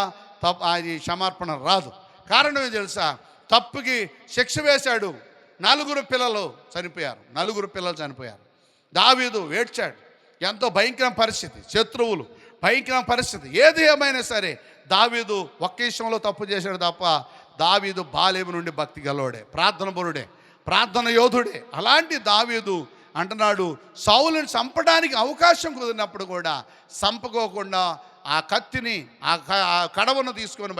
అది క్షమార్పణ రాదు. కారణం ఏం తెలుసా? తప్పుకి శిక్ష వేశాడు, 4 పిల్లలు చనిపోయారు. దావీదు ఏడ్చాడు. ఎంతో భయంకర పరిస్థితి, శత్రువులు, భయంకర పరిస్థితి. ఏది ఏమైనా సరే దావీదు ఒక్క విషయంలో తప్పు చేశాడు తప్ప, దావీదు బాలేము నుండి భక్తి గలవాడే, ప్రార్థన పరుడే, ప్రార్థన యోధుడే. అలాంటి దావీదు అంటున్నాడు, సౌలుని చంపడానికి అవకాశం కుదిరినప్పుడు కూడా చంపుకోకుండా ఆ కత్తిని ఆ కడవను తీసుకొని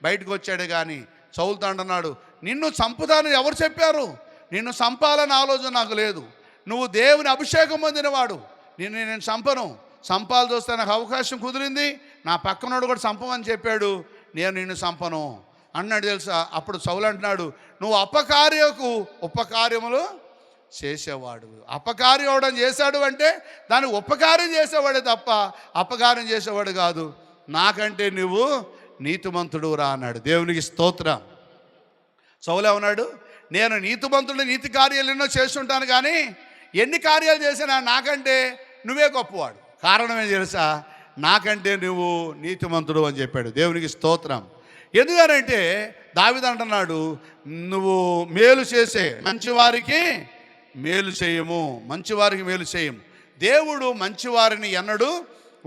బయటకు వచ్చాడు. కానీ సౌలుతో అంటున్నాడు, నిన్ను చంపుతానని ఎవరు చెప్పారు? నిన్ను చంపాలని ఆలోచన నాకు లేదు. నువ్వు దేవుని అభిషేకం పొందినవాడు, నేను చంపాలి చూస్తే నాకు అవకాశం కుదిరింది, నా పక్కనోడు కూడా చంపమని చెప్పాడు, నేను నిన్ను చంపను అన్నాడు తెలుసా. అప్పుడు సౌలు అంటున్నాడు, నువ్వు ఉపకార్యములు చేసేవాడు. అపకార్యం అవడం చేశాడు అంటే దాన్ని ఉపకార్యం చేసేవాడే తప్ప అపకార్యం చేసేవాడు కాదు. నాకంటే నువ్వు నీతిమంతుడు రా అన్నాడు. దేవునికి స్తోత్రం. సౌలు ఏమన్నాడు? నేను నీతిమంతుడు, నీతి కార్యాలు ఎన్నో చేస్తుంటాను, కానీ ఎన్ని కార్యాలు చేసినా నాకంటే నువ్వే గొప్పవాడు. కారణం ఏం తెలుసా? నాకంటే నువ్వు నీతిమంతుడు అని చెప్పాడు. దేవునికి స్తోత్రం. ఎందుకనంటే దావీదు అంటున్నాడు, నువ్వు మేలు చేసే మంచివారికి మేలు చేయము. దేవుడు మంచివారిని ఎన్నడూ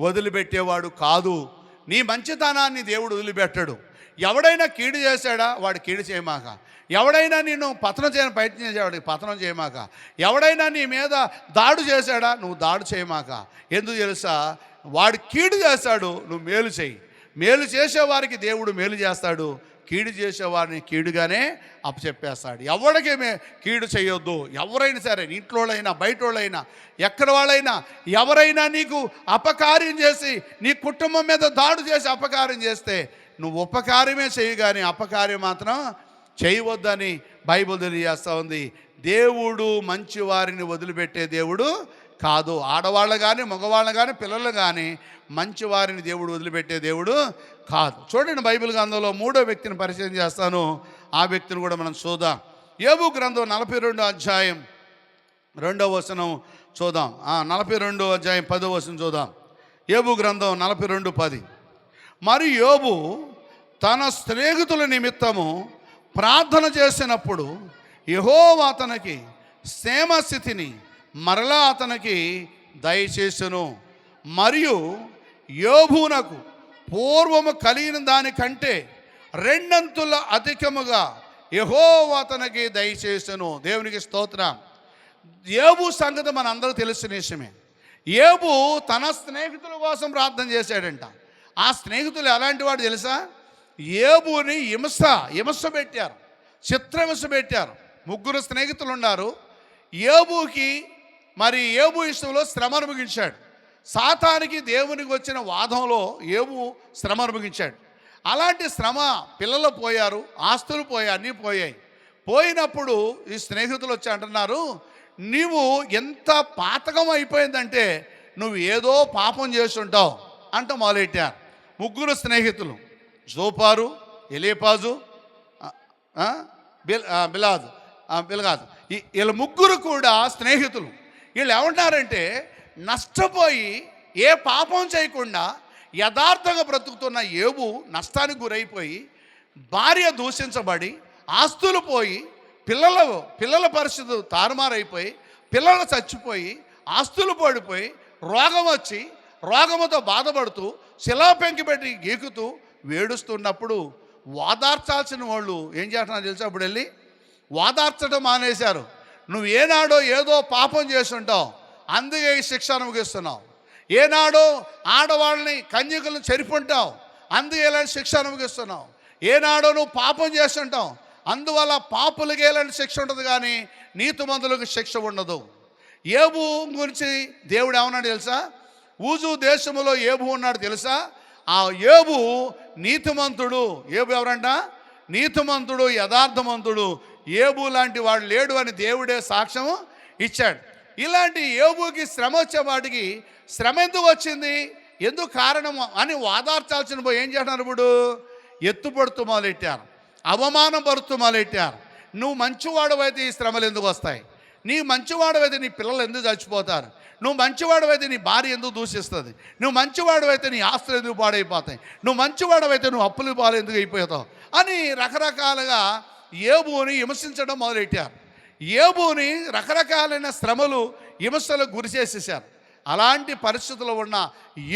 వదిలిపెట్టేవాడు కాదు. నీ మంచితనాన్ని దేవుడు వదిలిపెట్టడు. ఎవడైనా కీడు చేశాడా వాడు కీడు చేయమాక, ఎవడైనా నిన్ను పతనం చేయని ప్రయత్నం చేసేవాడికి పతనం చేయమాక, ఎవడైనా నీ మీద దాడు చేశాడా నువ్వు దాడు చేయమాక. ఎందుకు తెలుసా? వాడు కీడు చేస్తాడు, నువ్వు మేలు చేయి. మేలు చేసేవారికి దేవుడు మేలు చేస్తాడు, కీడు చేసేవారిని కీడుగానే అప్పచెప్పేస్తాడు. ఎవరికి కీడు చేయొద్దు. ఎవరైనా సరే, ఇంట్లోళ్ళైనా బయటోళ్ళైనా ఎక్కడ వాళ్ళైనా, ఎవరైనా నీకు అపకార్యం చేసి నీ కుటుంబం మీద దాడు చేసి అపకార్యం చేస్తే నువ్వు ఉపకార్యమే చేయి, కానీ అపకార్యం మాత్రం చేయవద్దని బైబిల్ తెలియజేస్తూ ఉంది. దేవుడు మంచి వారిని వదిలిపెట్టే దేవుడు కాదు. ఆడవాళ్ళు కానీ మగవాళ్ళు కానీ పిల్లలు కానీ మంచి వారిని దేవుడు వదిలిపెట్టే దేవుడు కాదు. చూడండి, బైబిల్ గ్రంథంలో 3వ వ్యక్తిని పరిచయం చేస్తాను. ఆ వ్యక్తిని కూడా మనం చూద్దాం. యోబు గ్రంథం 42వ అధ్యాయం 2వ వచనం చూద్దాం. 42వ అధ్యాయం 10వ వచనం చూద్దాం. యోబు గ్రంథం 42:10. మరి యోబు తన స్నేహితుల నిమిత్తము ప్రార్థన చేసినప్పుడు యెహోవా అతనికి క్షేమస్థితిని మరలా అతనికి దయచేసెను. మరియు యోబునకు పూర్వము కలిగిన దానికంటే 2 అంతుల అధికముగా యెహోవా అతనికి దయచేసెను. దేవునికి స్తోత్రం. యోబు సంగతి మనందరూ తెలిసిన విషయమే. యోబు తన స్నేహితుల కోసం ప్రార్థన చేశాడంట. ఆ స్నేహితులు ఎలాంటి వాడు తెలుసా? యోబుని హింస పెట్టారు, చిత్రహింస పెట్టారు. 3 స్నేహితులు ఉన్నారు. యోబుకి యోబు విషయంలో శ్రమ అనుభవించాడు. సాతానికి దేవునికి వచ్చిన వాదంలో యోబు శ్రమ అనుభవించాడు. అలాంటి శ్రమ, పిల్లలు పోయారు, ఆస్తులు పోయాయి, అన్నీ పోయినప్పుడు ఈ స్నేహితులు వచ్చి అంటున్నారు, నీవు ఎంత పాతకం అయిపోయిందంటే నువ్వు ఏదో పాపం చేస్తుంటావు అంట మొదలెట్టారు. 3 స్నేహితులు, జోపారు, ఎలీపాజు, బిల్గాదు, వీళ్ళ 3 కూడా స్నేహితులు. వీళ్ళు ఏమంటారంటే, నష్టపోయి ఏ పాపం చేయకుండా యథార్థంగా బ్రతుకుతున్న యోబు నష్టానికి గురైపోయి, భార్య దూషించబడి, ఆస్తులు పోయి, పిల్లల పరిస్థితులు తారుమారైపోయి, పిల్లలు చచ్చిపోయి, ఆస్తులు పడిపోయి, రోగం వచ్చి రోగముతో బాధపడుతూ శిలాపెంకి పెట్టి గీకుతూ వేడుస్తున్నప్పుడు ఓదార్చాల్సిన వాళ్ళు ఏం చేస్తున్నారు తెలుసా? అప్పుడు వెళ్ళి ఓదార్చడం మానేశారు. నువ్వు ఏనాడో ఏదో పాపం చేస్తుంటావు, అందుకే ఈ శిక్ష అనుభవిస్తున్నావు. ఏనాడో ఆడవాళ్ళని కన్యకులను చెరిపుంటావు, అందుకే ఇలాంటి శిక్ష అనుభవిస్తున్నావు. ఏనాడో నువ్వు పాపం చేస్తుంటావు, అందువల్ల పాపులకి ఎలాంటి శిక్ష ఉంటుంది, కానీ నీతిమంతులకు శిక్ష ఉండదు. యోబు గురించి దేవుడు ఏమన్నాడు తెలుసా? ఊజు దేశంలో యోబు ఉన్నాడు తెలుసా? ఆ యోబు నీతిమంతుడు. యోబు ఎవరంట? నీతిమంతుడు, యథార్థమంతుడు. యోబు లాంటి వాడు లేడు అని దేవుడే సాక్ష్యం ఇచ్చాడు. ఇలాంటి యోబుకి శ్రమ వచ్చేవాటికి శ్రమ ఎందుకు వచ్చింది, ఎందుకు కారణం అని వాదార్చాల్సిన పోయి ఏం చేస్తున్నారు? ఇప్పుడు ఎత్తుపడుతూ మొదలెట్టారు, అవమానం పడుతూ మొదలెట్టారు. నువ్వు మంచివాడు అయితే ఈ శ్రమలు ఎందుకు వస్తాయి? నీ మంచివాడవైతే నీ పిల్లలు ఎందుకు చచ్చిపోతారు, నువ్వు మంచివాడవైతే నీ భార్య ఎందుకు దూషిస్తుంది, నువ్వు మంచివాడవైతే నీ ఆస్తులు ఎందుకు పాడైపోతాయి, నువ్వు మంచివాడవైతే నువ్వు అప్పులు పాలు ఎందుకు అయిపోతావు అని రకరకాలుగా యోబుని విమర్శించడం మొదలెట్టారు. యోబుని రకరకాలైన శ్రమలు విమర్శలకు గురి చేసేసారు. అలాంటి పరిస్థితుల్లో ఉన్న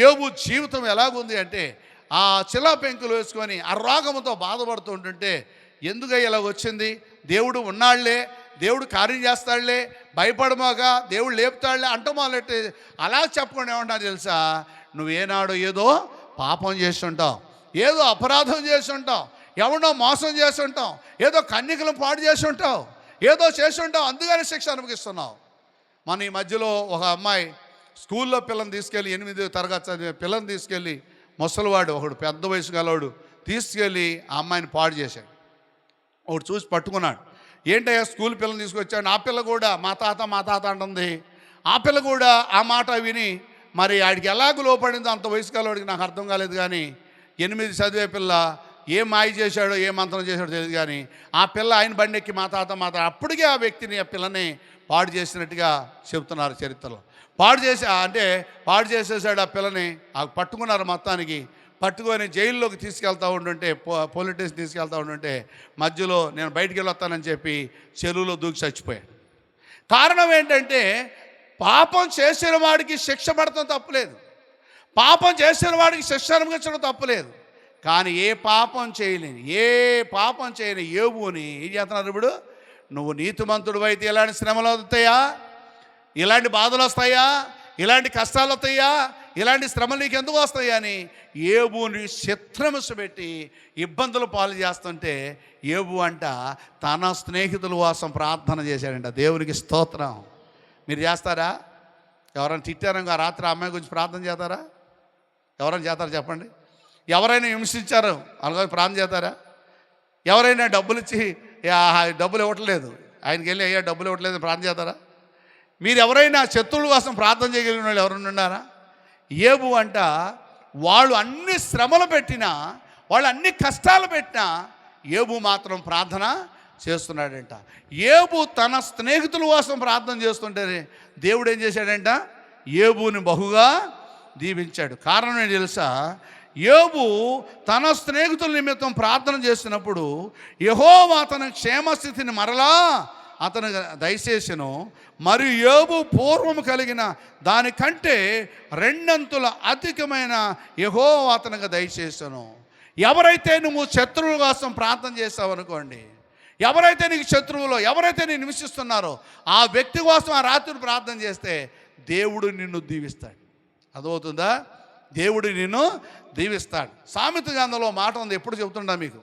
యోబు జీవితం ఎలాగుంది అంటే, ఆ చిలా పెంకులు వేసుకొని ఆ రోగంతో బాధపడుతూ ఉంటుంటే, ఎందుకై ఇలా వచ్చింది, దేవుడు ఉన్నాళ్లే, దేవుడు కార్యం చేస్తాడులే, భయపడమాగా, దేవుడు లేపుతాడులే అంట మొదలెట్టి అలా చెప్పకుండా ఏమంటారు తెలుసా, నువ్వేనాడు ఏదో పాపం చేస్తుంటావు, ఏదో అపరాధం చేస్తుంటావు, ఎవడో మోసం చేస్తుంటావు, ఏదో కన్యకలను పాడు చేస్తుంటావు, ఏదో చేస్తుంటావు, అందుకని శిక్ష అనుభవిస్తున్నావు. మన ఈ మధ్యలో ఒక అమ్మాయి స్కూల్లో పిల్లని తీసుకెళ్ళి 8వ తరగతి చదివే పిల్లని తీసుకెళ్ళి ముసలివాడు ఒకడు పెద్ద వయసు గలవాడు తీసుకెళ్ళి ఆ అమ్మాయిని పాడు చేశాడు. ఒకడు చూసి పట్టుకున్నాడు, ఏంటయ్యా స్కూల్ పిల్లని తీసుకొచ్చాడు, ఆ పిల్ల కూడా మా తాత అంటుంది. ఆ పిల్ల కూడా ఆ మాట విని మరి ఆడికి ఎలాగూ లోపడిందో అంత వయసు గలవాడికి నాకు అర్థం కాలేదు, కానీ 8 చదివే పిల్ల ఏ మాయ చేశాడో ఏ మంత్రం చేశాడో తెలియదు, కానీ ఆ పిల్ల ఆయన బండెక్కి మా తాత అప్పటికే ఆ వ్యక్తిని ఆ పిల్లని పాడు చేసినట్టుగా చెబుతున్నారు చరిత్రలో. పాడు చేసేసాడు ఆ పిల్లని. పట్టుకున్నారు, మొత్తానికి పట్టుకొని జైల్లోకి తీసుకెళ్తూ ఉంటుంటే, పోలీస్ స్టేషన్ తీసుకెళ్తూ ఉంటుంటే మధ్యలో నేను బయటికి వెళ్ళొస్తానని చెప్పి చెరువులో దూకి చచ్చిపోయాడు. కారణం ఏంటంటే, పాపం చేసిన వాడికి శిక్ష పడటం తప్పులేదు, పాపం చేసిన వాడికి శిక్ష అనుభవించడం తప్పులేదు, కానీ ఏ పాపం చేయని యోబుని ఏం చేస్తున్నారు ఇప్పుడు, నువ్వు నీతిమంతుడు అయితే ఇలాంటి శ్రమలు వస్తాయా, ఇలాంటి బాధలు వస్తాయా, ఇలాంటి కష్టాలు వస్తాయా, ఇలాంటి శ్రమలు నీకు ఎందుకు వస్తాయా అని యోబుని చిత్రహింస పెట్టి ఇబ్బందులు పాలు చేస్తుంటే, యోబు అంట తన స్నేహితుల కోసం ప్రార్థన చేశాడంట. దేవునికి స్తోత్రం. మీరు చేస్తారా? ఎవరైనా తిట్టారనుకో రాత్రి అమ్మాయి గురించి ప్రార్థన చేస్తారా? ఎవరైనా చేస్తారా చెప్పండి? ఎవరైనా హింసించారు అలాగే ప్రార్థన చేస్తారా? ఎవరైనా డబ్బులు ఇచ్చి డబ్బులు ఇవ్వట్లేదు, ఆయనకి వెళ్ళి అయ్యా డబ్బులు ఇవ్వట్లేదు ప్రార్థన చేస్తారా? మీరు ఎవరైనా శత్రువుల కోసం ప్రార్థన చేయగలిగిన వాళ్ళు ఎవరైనా ఉన్నారా? యోబు అంట వాళ్ళు అన్ని శ్రమలు పెట్టినా, వాళ్ళు అన్ని కష్టాలు పెట్టినా యోబు మాత్రం ప్రార్థన చేస్తున్నాడంట. యోబు తన స్నేహితుల కోసం ప్రార్థన చేస్తుంటే దేవుడు ఏం చేశాడంట, యోబుని బహుగా దీవించాడు. కారణం ఏంటి తెలుసా, యోబు తన స్నేహితుల నిమిత్తం ప్రార్థన చేసినప్పుడు యెహోవా అతని క్షేమస్థితిని మరలా అతను దయచేసెను, మరియు యోబు పూర్వము కలిగిన దానికంటే 2 అంతుల అధికమైన యెహోవా అతనికి దయచేసెను. ఎవరైతే నువ్వు శత్రువుల కోసం ప్రార్థన చేస్తావు అనుకోండి, ఎవరైతే నీకు శత్రువులో, ఎవరైతే నేను నివసిస్తున్నారో ఆ వ్యక్తి కోసం ఆ రాత్రి ప్రార్థన చేస్తే దేవుడు నిన్ను దీవిస్తాడు. అర్థమవుతుందా? దేవుడు నిన్ను దీవిస్తాడు. సామెత గ్రంథంలో మాట ఉంది, ఎప్పుడు చెబుతుండా మీకు,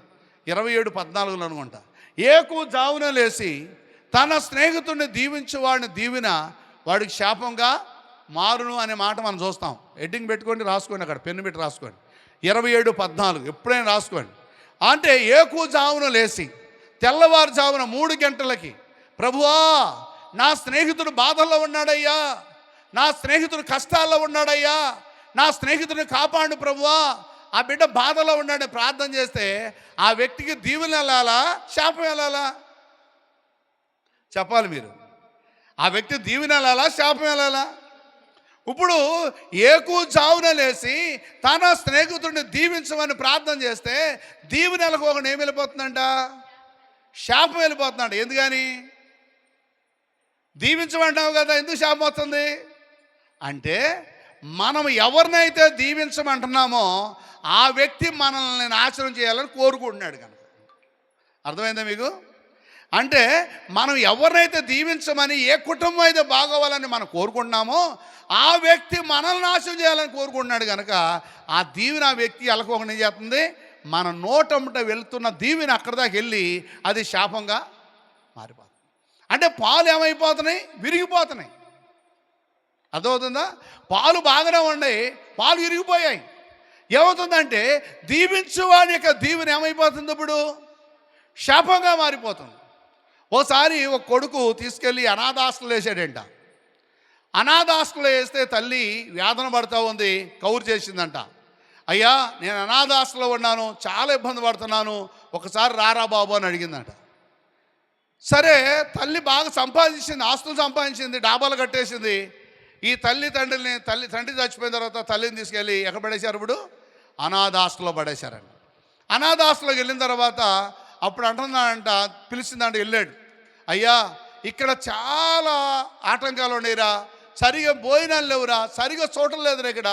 27:14 అనుకుంటా, ఏకు జావున లేచి తన స్నేహితుడిని దీవించేవాడిని దీవిన వాడికి శాపంగా మారును అనే మాట మనం చూస్తాం. హెడ్డింగ్ పెట్టుకోండి, రాసుకోండి, అక్కడ పెన్ను పెట్టి రాసుకోండి, 27:14 ఎప్పుడైనా రాసుకోండి. అంటే ఏకు జావున లేచి తెల్లవారుజామున 3 గంటలకి, ప్రభువా నా స్నేహితుడు బాధల్లో ఉన్నాడయ్యా, నా స్నేహితుడు కష్టాల్లో ఉన్నాడయ్యా, నా స్నేహితుడిని కాపాడు ప్రభువా, ఆ బిడ్డ బాధలో ఉన్నాడని ప్రార్థన చేస్తే ఆ వ్యక్తికి దీవెన వెళ్ళాలా, శాపం వెళ్ళాలా? చెప్పాలి మీరు. ఆ వ్యక్తి దీవెన వెళ్ళాలా, శాపం వెళ్ళాలా? ఇప్పుడు ఏకు జావున లేచి తన స్నేహితుడిని దీవించమని ప్రార్థన చేస్తే దీవెన వెళ్ళకోకుండా ఏం వెళ్ళిపోతుందంట, శాపం వెళ్ళిపోతున్నాడు. ఎందుకని? దీవించమంటావు కదా, ఎందుకు శాపం వస్తుంది అంటే, మనం ఎవరినైతే దీవించమంటున్నామో ఆ వ్యక్తి మనల్ని నాశనం చేయాలని కోరుకుంటున్నాడు కనుక. అర్థమైందా మీకు? అంటే మనం ఎవరినైతే దీవించమని, ఏ కుటుంబం అయితే బాగోవాలని మనం కోరుకుంటున్నామో ఆ వ్యక్తి మనల్ని నాశనం చేయాలని కోరుకుంటున్నాడు కనుక ఆ దీవెన ఆ వ్యక్తి ఎలకోకుండా ఏం చేస్తుంది, మన నోటంట వెళ్తున్న దీవెన అక్కడి దాకా వెళ్ళి అది శాపంగా మారిపోతుంది. అంటే పాలు ఏమైపోతున్నాయి, విరిగిపోతున్నాయి. అర్థమవుతుందా? పాలు బాగానే ఉన్నాయి, పాలు విరిగిపోయాయి. ఏమవుతుందంటే దీవించువాని యొక్క దీవెన ఏమైపోతుంది, ఇప్పుడు శాపంగా మారిపోతుంది. ఓసారి ఒక కొడుకు తీసుకెళ్ళి అనాథాశ్రమంలో వేసాడంట. అనాథాశ్రమంలో వేస్తే తల్లి వేదన పడుతూ ఉంది, కౌరు చేసిందంట. అయ్యా నేను అనాథాశ్రమంలో ఉన్నాను, చాలా ఇబ్బంది పడుతున్నాను, ఒకసారి రారా బాబు అని అడిగిందంట. సరే, తల్లి బాగా సంపాదించింది, ఆస్తులు సంపాదించింది, డాబాలు కట్టేసింది. ఈ తండ్రి చచ్చిపోయిన తర్వాత తల్లిని తీసుకెళ్ళి ఎక్కడ పడేశారు? ఇప్పుడు అనాథాశ్రలో పడేశారండి. అనాథాశ్రలోకి వెళ్ళిన తర్వాత అప్పుడు అంటున్నాడంట, పిలిచిందంట, వెళ్ళాడు. అయ్యా, ఇక్కడ చాలా ఆటంకాలు ఉన్నాయిరా, సరిగా భోజనాలు లేవురా, సరిగా చూడటం లేదురా, ఇక్కడ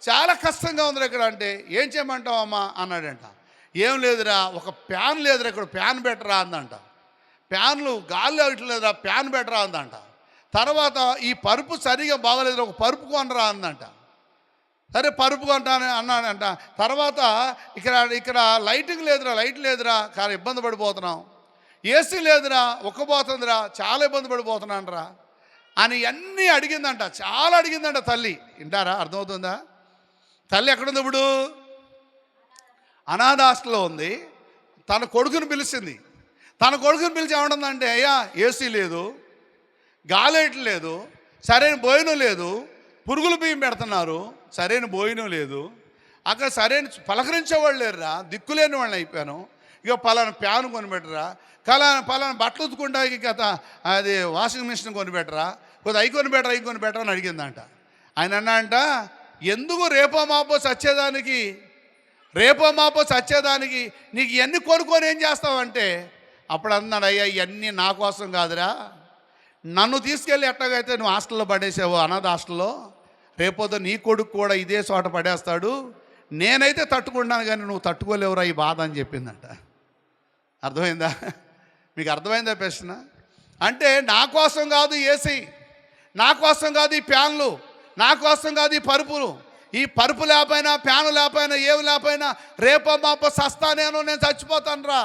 చాలా కష్టంగా ఉందిరా ఇక్కడ. అంటే ఏం చేయమంటావు అమ్మా అన్నాడంట. ఏం లేదురా, ఒక ప్యాన్ లేదురా, ఇక్కడ ప్యాన్ బెటరా అందంట. ప్యాన్లు గాల్లో ఇట్లేదురా, ప్యాన్ బెటరా అందంట. తర్వాత ఈ పరుపు సరిగా బాగలేదురా, ఒక పరుపు కొనరా అందంట. సరే పరుపు కొంటాను అన్నాడంట. తర్వాత ఇక్కడ లైటింగ్ లేదురా చాలా ఇబ్బంది పడిపోతున్నాం. ఏసీ లేదురా, ఒక్కపోతుందిరా, చాలా ఇబ్బంది పడిపోతున్నానరా అని అన్నీ అడిగిందంట, చాలా అడిగిందంట తల్లి. వింటారా? అర్థమవుతుందా? తల్లి ఎక్కడుంది? ఇప్పుడు అనాథాశ్రలో ఉంది. తన కొడుకుని పిలిచింది. తన కొడుకుని పిలిచి ఏమంటుందంటే, అయ్యా ఏసీ లేదు, గాలేట్లు లేదు, సరైన భోజనం లేదు, పురుగుల బియ్యం పెడుతున్నారు, సరైన భోజనం లేదు, అక్కడ సరైన పలకరించేవాళ్ళు లేరురా, దిక్కులేని వాళ్ళని అయిపోయాను. ఇక పలానా ప్యాన్ కొనిపెట్టరా, పలానా బట్టలు ఉతుకుంటాకి గత అది వాషింగ్ మిషన్ కొనిపెట్టరా, కొద్దిగా అవి కొనిపెట్టరా అని అడిగిందంట. ఆయన అన్నాడంట, ఎందుకు రేపో మాపో చచ్చేదానికి నీకు ఇవన్నీ కొనుక్కొని ఏం చేస్తావంటే, అప్పుడు అన్నాడు, అయ్యా ఇవన్నీ నా కోసం కాదురా, నన్ను తీసుకెళ్ళి ఎట్టగైతే నువ్వు హాస్టల్లో పడేసావు, అనాథ హాస్టల్లో, రేపొద్దు నీ కొడుకు కూడా ఇదే చోట పడేస్తాడు, నేనైతే తట్టుకుంటాను కానీ నువ్వు తట్టుకోలేవురా ఈ బాధ అని చెప్పిందంట. అర్థమైందా? మీకు అర్థమైందా ప్రశ్న? అంటే నా కోసం కాదు ఏసీ, నా కోసం కాదు ఈ ప్యాన్లు, నా కోసం కాదు ఈ పరుపులు. ఈ పరుపు లేకపోయినా, ప్యాను లేకపోయినా, ఏమి లేకపోయినా రేపో మాపో సస్తానేను, నేను చచ్చిపోతాను రా,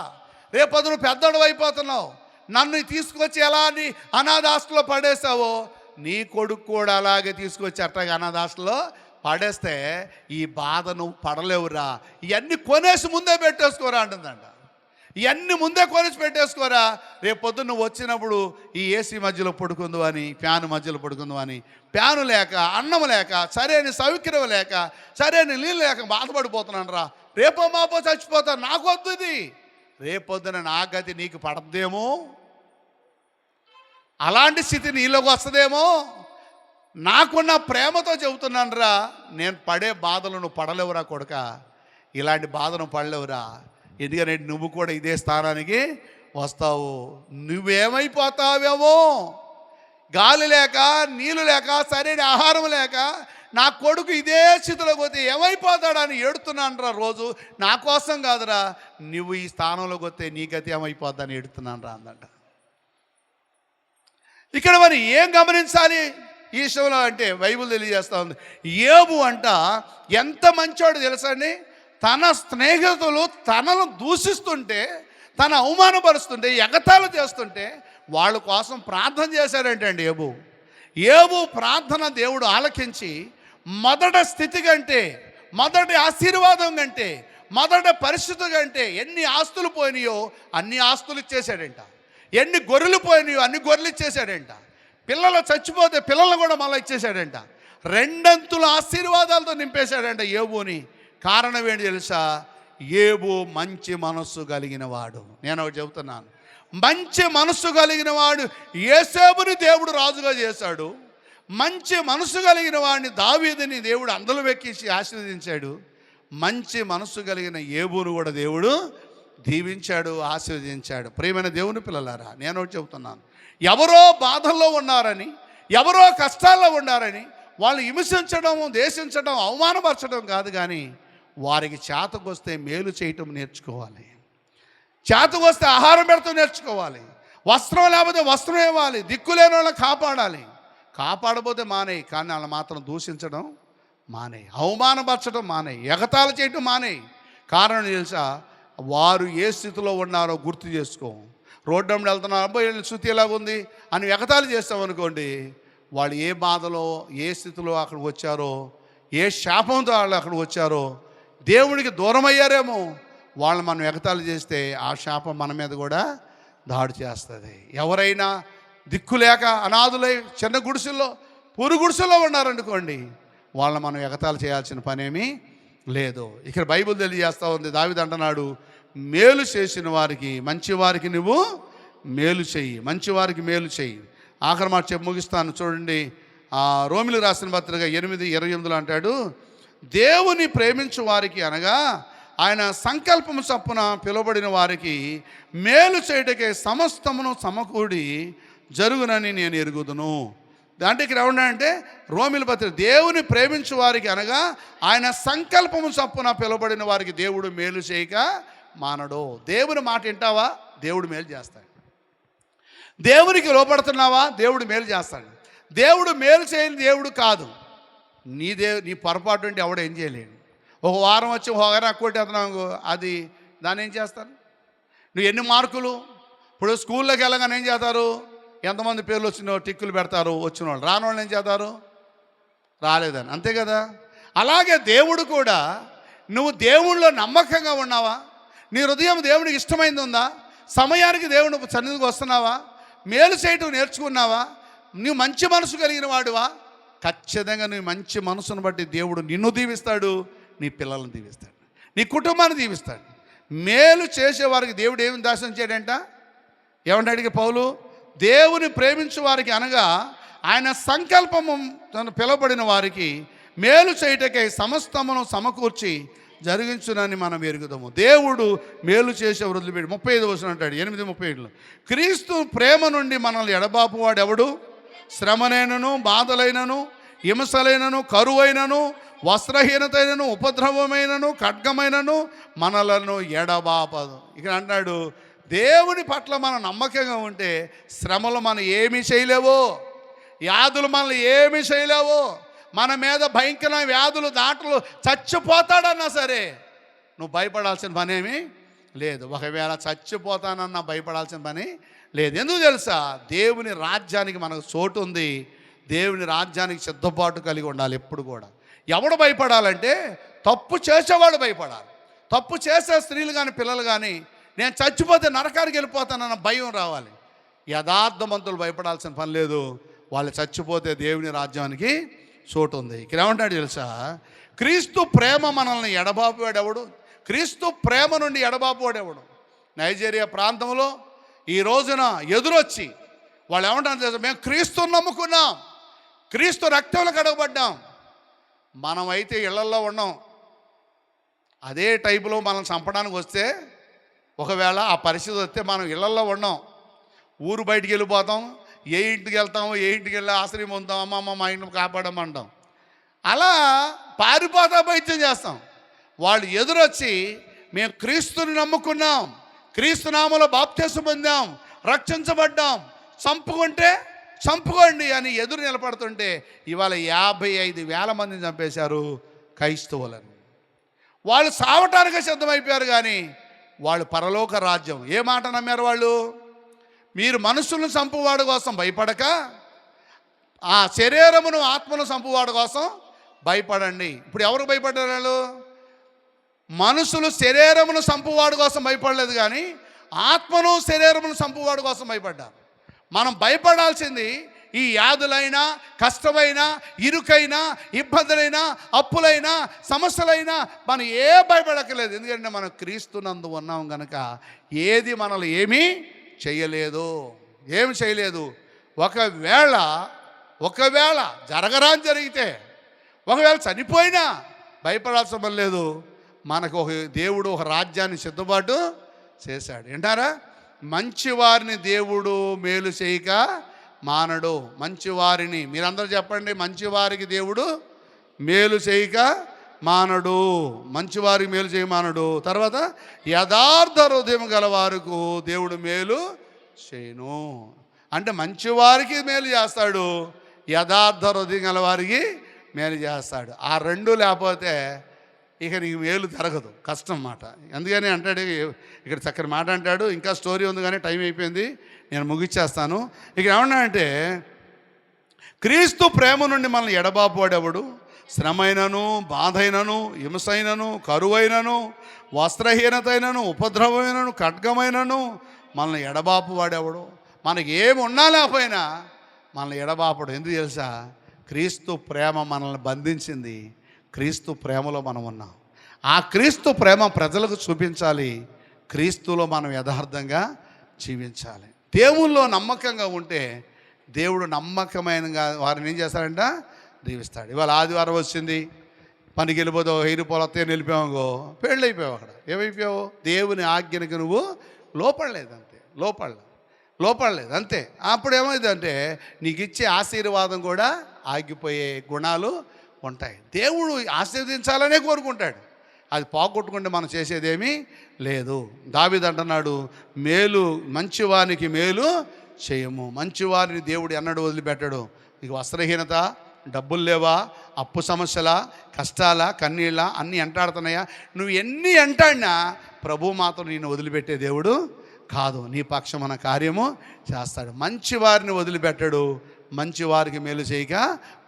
రేపొద్దు నువ్వు పెద్దడు అయిపోతున్నావు, నన్ను తీసుకొచ్చి ఎలా నీ అనాథాశ్రలో పడేసావో నీ కొడుకు కూడా అలాగే తీసుకొచ్చి అట్టగా అనాథాశ్రలో పడేస్తే ఈ బాధ నువ్వు పడలేవురా, ఇవన్నీ కొనేసి ముందే పెట్టేసుకోరా అంటుందంట. ఇవన్నీ ముందే కొనేసి పెట్టేసుకోరా, రేపొద్దు నువ్వు వచ్చినప్పుడు ఈ ఏసీ మధ్యలో పడుకుందు అని, ఫ్యాన్ మధ్యలో పడుకుందు అని, ప్యాను లేక, అన్నం లేక, సరైన సౌకర్యం లేక, సరైన నీళ్ళు లేక బాధపడిపోతున్నాను రా, రేపో మాపో చచ్చిపోతాను, నాకు వద్దు ఇది, రేపొద్దున నా గతి నీకు పడద్దేమో, అలాంటి స్థితి నీలోకి వస్తుందేమో, నాకున్న ప్రేమతో చెబుతున్నాను రా, నేను పడే బాధలు నువ్వు పడలేవురా కొడుక, ఇలాంటి బాధను పడలేవురా, ఎందుకంటే నువ్వు కూడా ఇదే స్థానానికి వస్తావు, నువ్వేమైపోతావేమో, గాలి లేక, నీళ్ళు లేక, సరైన ఆహారం లేక నా కొడుకు ఇదే స్థితిలోకి పోతే ఏమైపోతాడని ఏడుతున్నాను రా రోజు, నా కోసం కాదురా, నువ్వు ఈ స్థానంలోకి వస్తే నీ గతి ఏమైపోద్దని ఏడుతున్నాను రా అందంట. ఇక్కడ మరి ఏం గమనించాలి ఈ విషయంలో అంటే బైబిల్ తెలియజేస్తూ ఉంది. యోబు అంట ఎంత మంచోడు తెలుసండి, తన స్నేహితులు తనను దూషిస్తుంటే, తన అవమానపరుస్తుంటే, ఎగతాళి చేస్తుంటే వాళ్ళ కోసం ప్రార్థన చేశాడంటండి యోబు ప్రార్థన దేవుడు ఆలకించి మొదటి స్థితి కంటే, మొదటి ఆశీర్వాదం కంటే, మొదటి పరిస్థితి కంటే ఎన్ని ఆస్తులు పోయినాయో అన్ని ఆస్తులు ఇచ్చేశాడంట, ఎన్ని గొర్రెలు పోయినాయో అన్ని గొర్రెలు ఇచ్చేశాడంట, పిల్లలు చచ్చిపోతే పిల్లలు కూడా మళ్ళీ ఇచ్చేశాడంట, రెండంతుల ఆశీర్వాదాలతో నింపేశాడంట యోబుని. కారణం ఏంటి తెలుసా? యోబు మంచి మనస్సు కలిగిన వాడు. నేను ఒకటి చెబుతున్నాను, మంచి మనస్సు కలిగిన వాడు యోసేపుని దేవుడు రాజుగా చేశాడు, మంచి మనస్సు కలిగిన వాడిని దావీదుని దేవుడు అందులో వెక్కించి ఆశీర్వదించాడు, మంచి మనస్సు కలిగిన యోబును కూడా దేవుడు దీవించాడు, ఆశీర్వదించాడు. ప్రియమైన దేవుని పిల్లలారా, నేను ఒకటి చెబుతున్నాను, ఎవరో బాధల్లో ఉన్నారని, ఎవరో కష్టాల్లో ఉన్నారని వాళ్ళు హింసించడం, దేశించడం, అవమానపరచడం కాదు, కానీ వారికి చేతకొస్తే మేలు చేయటం నేర్చుకోవాలి, చేతకొస్తే ఆహారం పెడతాం నేర్చుకోవాలి, వస్త్రం లేకపోతే వస్త్రం ఇవ్వాలి, దిక్కులేని వాళ్ళని కాపాడాలి, కాపాడబోతే మానేయి, కానీ వాళ్ళని మాత్రం దూషించడం మానేయి, అవమానపరచడం మానేయి, ఎగతాళి చేయటం మానేయి. కారణం తెలుసా? వారు ఏ స్థితిలో ఉన్నారో గుర్తు చేసుకో. రోడ్డు మీద వెళ్తున్నారు, అబ్బాయి శృతి ఎలాగుంది అని ఎగతాళి చేస్తామనుకోండి, వాళ్ళు ఏ బాధలో, ఏ స్థితిలో అక్కడికి వచ్చారో, ఏ శాపంతో వాళ్ళు అక్కడికి వచ్చారో, దేవుడికి దూరం అయ్యారేమో, వాళ్ళు మనం ఎగతాళి చేస్తే ఆ శాపం మన మీద కూడా దాడి చేస్తుంది. ఎవరైనా దిక్కులేక అనాథులై చిన్న గుడిసెల్లో, పూరు గుడిసెల్లో ఉన్నారనుకోండి, వాళ్ళని మనం ఎగతాళి చేయాల్సిన పనేమీ లేదు. ఇక్కడ బైబిల్ తెలియజేస్తూ ఉంది, దావీదు అంటున్నాడు, మేలు చేసిన వారికి, మంచి వారికి నువ్వు మేలు చెయ్యి, మంచివారికి మేలు చెయ్యి. ఆఖరి మాట చెప్పి ముగిస్తాను చూడండి. రోమిలి రాసిన పత్రిక 8:28 అంటాడు, దేవుని ప్రేమించు వారికి అనగా ఆయన సంకల్పము చొప్పున పిలువబడిన వారికి మేలు చేయుటకే సమస్తమును సమకూడి జరుగునని నేను ఎరుగుదును. దాంట్లో ఇక్కడ ఏమన్నాడంటే, రోమిలి పత్రిక దేవుని ప్రేమించు వారికి అనగా ఆయన సంకల్పము చొప్పున పిలువబడిన వారికి దేవుడు మేలు చేయక మానడు. దేవుని మాట వింటావా, దేవుడు మేలు చేస్తాడు. దేవునికి లోపడుతున్నావా, దేవుడు మేలు చేస్తాడు. దేవుడు మేలు చేయని దేవుడు కాదు. నీ పొరపాటు అంటే ఎవడు ఏం చేయలేడు. ఒక వారం వచ్చి ఒకరా కొట్టేస్తున్నావు, అది దాన్ని ఏం చేస్తారు? నువ్వు ఎన్ని మార్కులు, ఇప్పుడు స్కూల్లోకి వెళ్ళగానే ఏం చేస్తారు? ఎంతమంది పేర్లు వచ్చినో టిక్కులు పెడతారు, వచ్చిన వాళ్ళు. రాని వాళ్ళు ఏం చేస్తారు? రాలేదని, అంతే కదా. అలాగే దేవుడు కూడా, నువ్వు దేవుళ్ళో నమ్మకంగా ఉన్నావా? నీ హృదయం దేవుడికి ఇష్టమైంది ఉందా? సమయానికి దేవుని సన్నిధికి వస్తున్నావా? మేలు చేయటం నేర్చుకున్నావా? నువ్వు మంచి మనసు కలిగిన వాడువా? ఖచ్చితంగా నువ్వు మంచి మనసును బట్టి దేవుడు నిన్ను దీవిస్తాడు, నీ పిల్లలను దీవిస్తాడు, నీ కుటుంబాన్ని దీవిస్తాడు. మేలు చేసేవారికి దేవుడు ఏమి దాచించాడంట? ఏమంటే అడిగే పౌలు, దేవుని ప్రేమించు వారికి అనగా ఆయన సంకల్పము పిలువబడిన వారికి మేలు చేయుటకై సమస్తమును సమకూర్చి జరిగించునని మనం ఎరుగుదాము. దేవుడు మేలు చేసే వదిలిపెట్టి 35 వచనం అంటాడు, 8:37 క్రీస్తు ప్రేమ నుండి మనల్ని ఎడబాపు వాడు ఎవడు? శ్రమనైనను, బాధలైనను, హింసలైనను, కరువైనను, వస్త్రహీనతైనను, ఉపద్రవమైనను, ఖడ్గమైనను మనలను ఎడబాపదు. ఇక్కడ అంటాడు, దేవుని పట్ల మనం నమ్మకంగా ఉంటే శ్రమలు మనం ఏమీ చేయలేవు, వ్యాధులు మనల్ని ఏమీ చేయలేవు. మన మీద భయంకరమైన వ్యాధులు దాంట్లో చచ్చిపోతాడన్నా సరే నువ్వు భయపడాల్సిన పని ఏమీ లేదు. ఒకవేళ చచ్చిపోతానన్నా భయపడాల్సిన పని లేదు. ఎందుకు తెలుసా? దేవుని రాజ్యానికి మనకు చోటు ఉంది. దేవుని రాజ్యానికి సిద్ధపాటు కలిగి ఉండాలి ఎప్పుడు కూడా. ఎవడు భయపడాలంటే తప్పు చేసేవాడు భయపడాలి. తప్పు చేసే స్త్రీలు కానీ పిల్లలు కానీ నేను చచ్చిపోతే నరకానికి వెళ్ళిపోతానన్న భయం రావాలి. యథార్థవంతులు భయపడాల్సిన పని లేదు. వాళ్ళు చచ్చిపోతే దేవుని రాజ్యానికి చోటు ఉంది. ఇక్కడ ఏమంటాడు తెలుసా? క్రీస్తు ప్రేమ మనల్ని ఎడబాపువాడెవడు? క్రీస్తు ప్రేమ నుండి ఎడబాపువాడెవడు? నైజీరియా ప్రాంతంలో ఈ రోజున ఎదురొచ్చి వాళ్ళు ఏమంటారు తెలుసా? మేము క్రీస్తుని నమ్ముకున్నాం, క్రీస్తు రక్తంలో కడగబడ్డాం. మనమైతే ఇళ్లల్లో ఉన్నాం. అదే టైపులో మనం చంపడానికి వస్తే, ఒకవేళ ఆ పరిస్థితి వస్తే మనం ఇళ్లల్లో ఉన్నాం, ఊరు బయటికి వెళ్ళిపోతాం, ఏ ఇంటికి వెళ్తాము, ఏ ఇంటికి వెళ్ళి ఆశ్రయం పొందుతాం, అమ్మమ్మ మా ఇంటిని కాపాడమంటాం. అలా పారిపోతా బయటం చేస్తాం. వాళ్ళు ఎదురొచ్చి మేము క్రీస్తుని నమ్ముకున్నాం, క్రీస్తు నామములో బాప్తిస్మం పొందాం, రక్షించబడ్డాం, చంపుకుంటే చంపుకోండి అని ఎదురు నిలబడుతుంటే ఇవాళ 55,000 మందిని చంపేశారు క్రైస్తవులను. వాళ్ళు సావటానికి సిద్ధమైపోయారు. కానీ వాళ్ళు పరలోక రాజ్యం ఏ మాట నమ్మారు? వాళ్ళు మీరు మనుషులను చంపువాడు కోసం భయపడక ఆ శరీరమును ఆత్మను చంపువాడు కోసం భయపడండి. ఇప్పుడు ఎవరు భయపడ్డారు? వాళ్ళు మనుషులు శరీరమును చంపువాడు కోసం భయపడలేదు, కానీ ఆత్మను శరీరమును చంపువాడు కోసం భయపడ్డారు. మనం భయపడాల్సింది ఈ వ్యాధులైనా, కష్టమైనా, ఇరుకైనా, ఇబ్బందులైనా, అప్పులైనా, సమస్యలైనా మనం ఏ భయపడక్కర్లేదు. ఎందుకంటే మనం క్రీస్తునందు ఉన్నాం కనుక ఏది మనల్ని ఏమీ చేయలేదు, ఏమి చేయలేదు. ఒకవేళ జరగరాని జరిగితే, ఒకవేళ చనిపోయినా భయపడాల్సిన పని లేదు. మనకు దేవుడు ఒక రాజ్యాన్ని సిద్ధపాటు చేశాడు. ఏంటారా? మంచివారిని దేవుడు మేలు చేయక మానడు. మంచివారిని మీరందరూ చెప్పండి, మంచివారికి దేవుడు మేలు చేయక మానడు. మంచివారికి మేలు చేయ మానడు. తర్వాత యథార్థ హృదయం గలవారికి దేవుడు మేలు చేయను. అంటే మంచివారికి మేలు చేస్తాడు, యథార్థ హృదయం గలవారికి మేలు చేస్తాడు. ఆ రెండు లేకపోతే ఇక నీకు మేలు జరగదు, కష్టం మాట. అందుకని అంటాడు, ఇక్కడ చక్కని మాట అంటాడు. ఇంకా స్టోరీ ఉంది కానీ టైం అయిపోయింది, నేను ముగిచ్చేస్తాను. ఇక ఏమన్నా అంటే, క్రీస్తు ప్రేమ నుండి మనల్ని ఎడబాపువాడెవడు? శ్రమైనను, బాధైనను, హింసైనను, కరువైనను, వస్త్రహీనతైనను, ఉపద్రవమైనను, ఖడ్గమైనను మనల్ని ఎడబాపువాడెవడు? మనకి ఏమి ఉన్నా లేకపోయినా మనల్ని ఎడబాపడు. ఎందుకు తెలుసా? క్రీస్తు ప్రేమ మనల్ని బంధించింది. క్రీస్తు ప్రేమలో మనం ఉన్నాం. ఆ క్రీస్తు ప్రేమ ప్రజలకు చూపించాలి. క్రీస్తులో మనం యథార్థంగా జీవించాలి. దేవుల్లో నమ్మకంగా ఉంటే దేవుడు నమ్మకమైన వారిని ఏం చేస్తాడంట, దీవిస్తాడు. ఇవాళ ఆదివారం వచ్చింది, పనికి వెళ్ళిపోతావు, 1000 రూపాయలు నిలిపావు, పెళ్ళి అయిపోయావు. అక్కడ ఏమైపోయావు? దేవుని ఆజ్ఞనికి నువ్వు లోపడలేదు, అంతే. లోపడలేదు అంతే. అప్పుడు ఏమైందంటే నీకు ఇచ్చే ఆశీర్వాదం కూడా ఆగిపోయే గుణాలు ఉంటాయి. దేవుడు ఆశీర్వదించాలనే కోరుకుంటాడు, అది పోగొట్టుకుంటే మనం చేసేదేమీ లేదు. దావీదు అంటున్నాడు, మంచివానికి మేలు చేయము. మంచివారిని దేవుడు ఎన్నడూ వదిలిపెట్టడు. నీకు వస్త్రహీనత, డబ్బులు లేవా, అప్పు సమస్యల, కష్టాల, కన్నీళ్ళ అన్నీ ఎంటాడుతున్నాయా, నువ్వు ఎన్ని ఎంటాడినా ప్రభు మాత్రం నిన్ను వదిలిపెట్టే దేవుడు కాదు. నీ పక్షమున కార్యము చేస్తాడు. మంచివారిని వదిలిపెట్టడు, మంచివారికి మేలు చేయక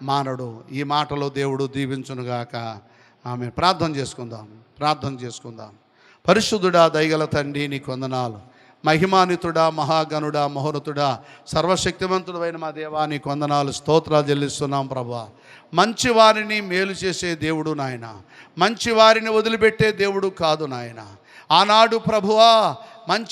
మానడు. ఈ మాటలో దేవుడు దీవించునుగాక. ఆమె ప్రార్థన చేసుకుందాం. పరిశుద్ధుడా, దయగల తండ్రి, నీకు వందనాలు. మహిమానితుడా, మహాగణుడా, మహోన్నతుడా, సర్వశక్తివంతుడైన మా దేవా, నీకు వందనాలు, స్తోత్రాలు చెల్లిస్తున్నాం ప్రభువా. మంచివారిని మేలు చేసే దేవుడు నాయన, మంచివారిని వదిలిపెట్టే దేవుడు కాదు నాయన. ఆనాడు ప్రభువా మంచి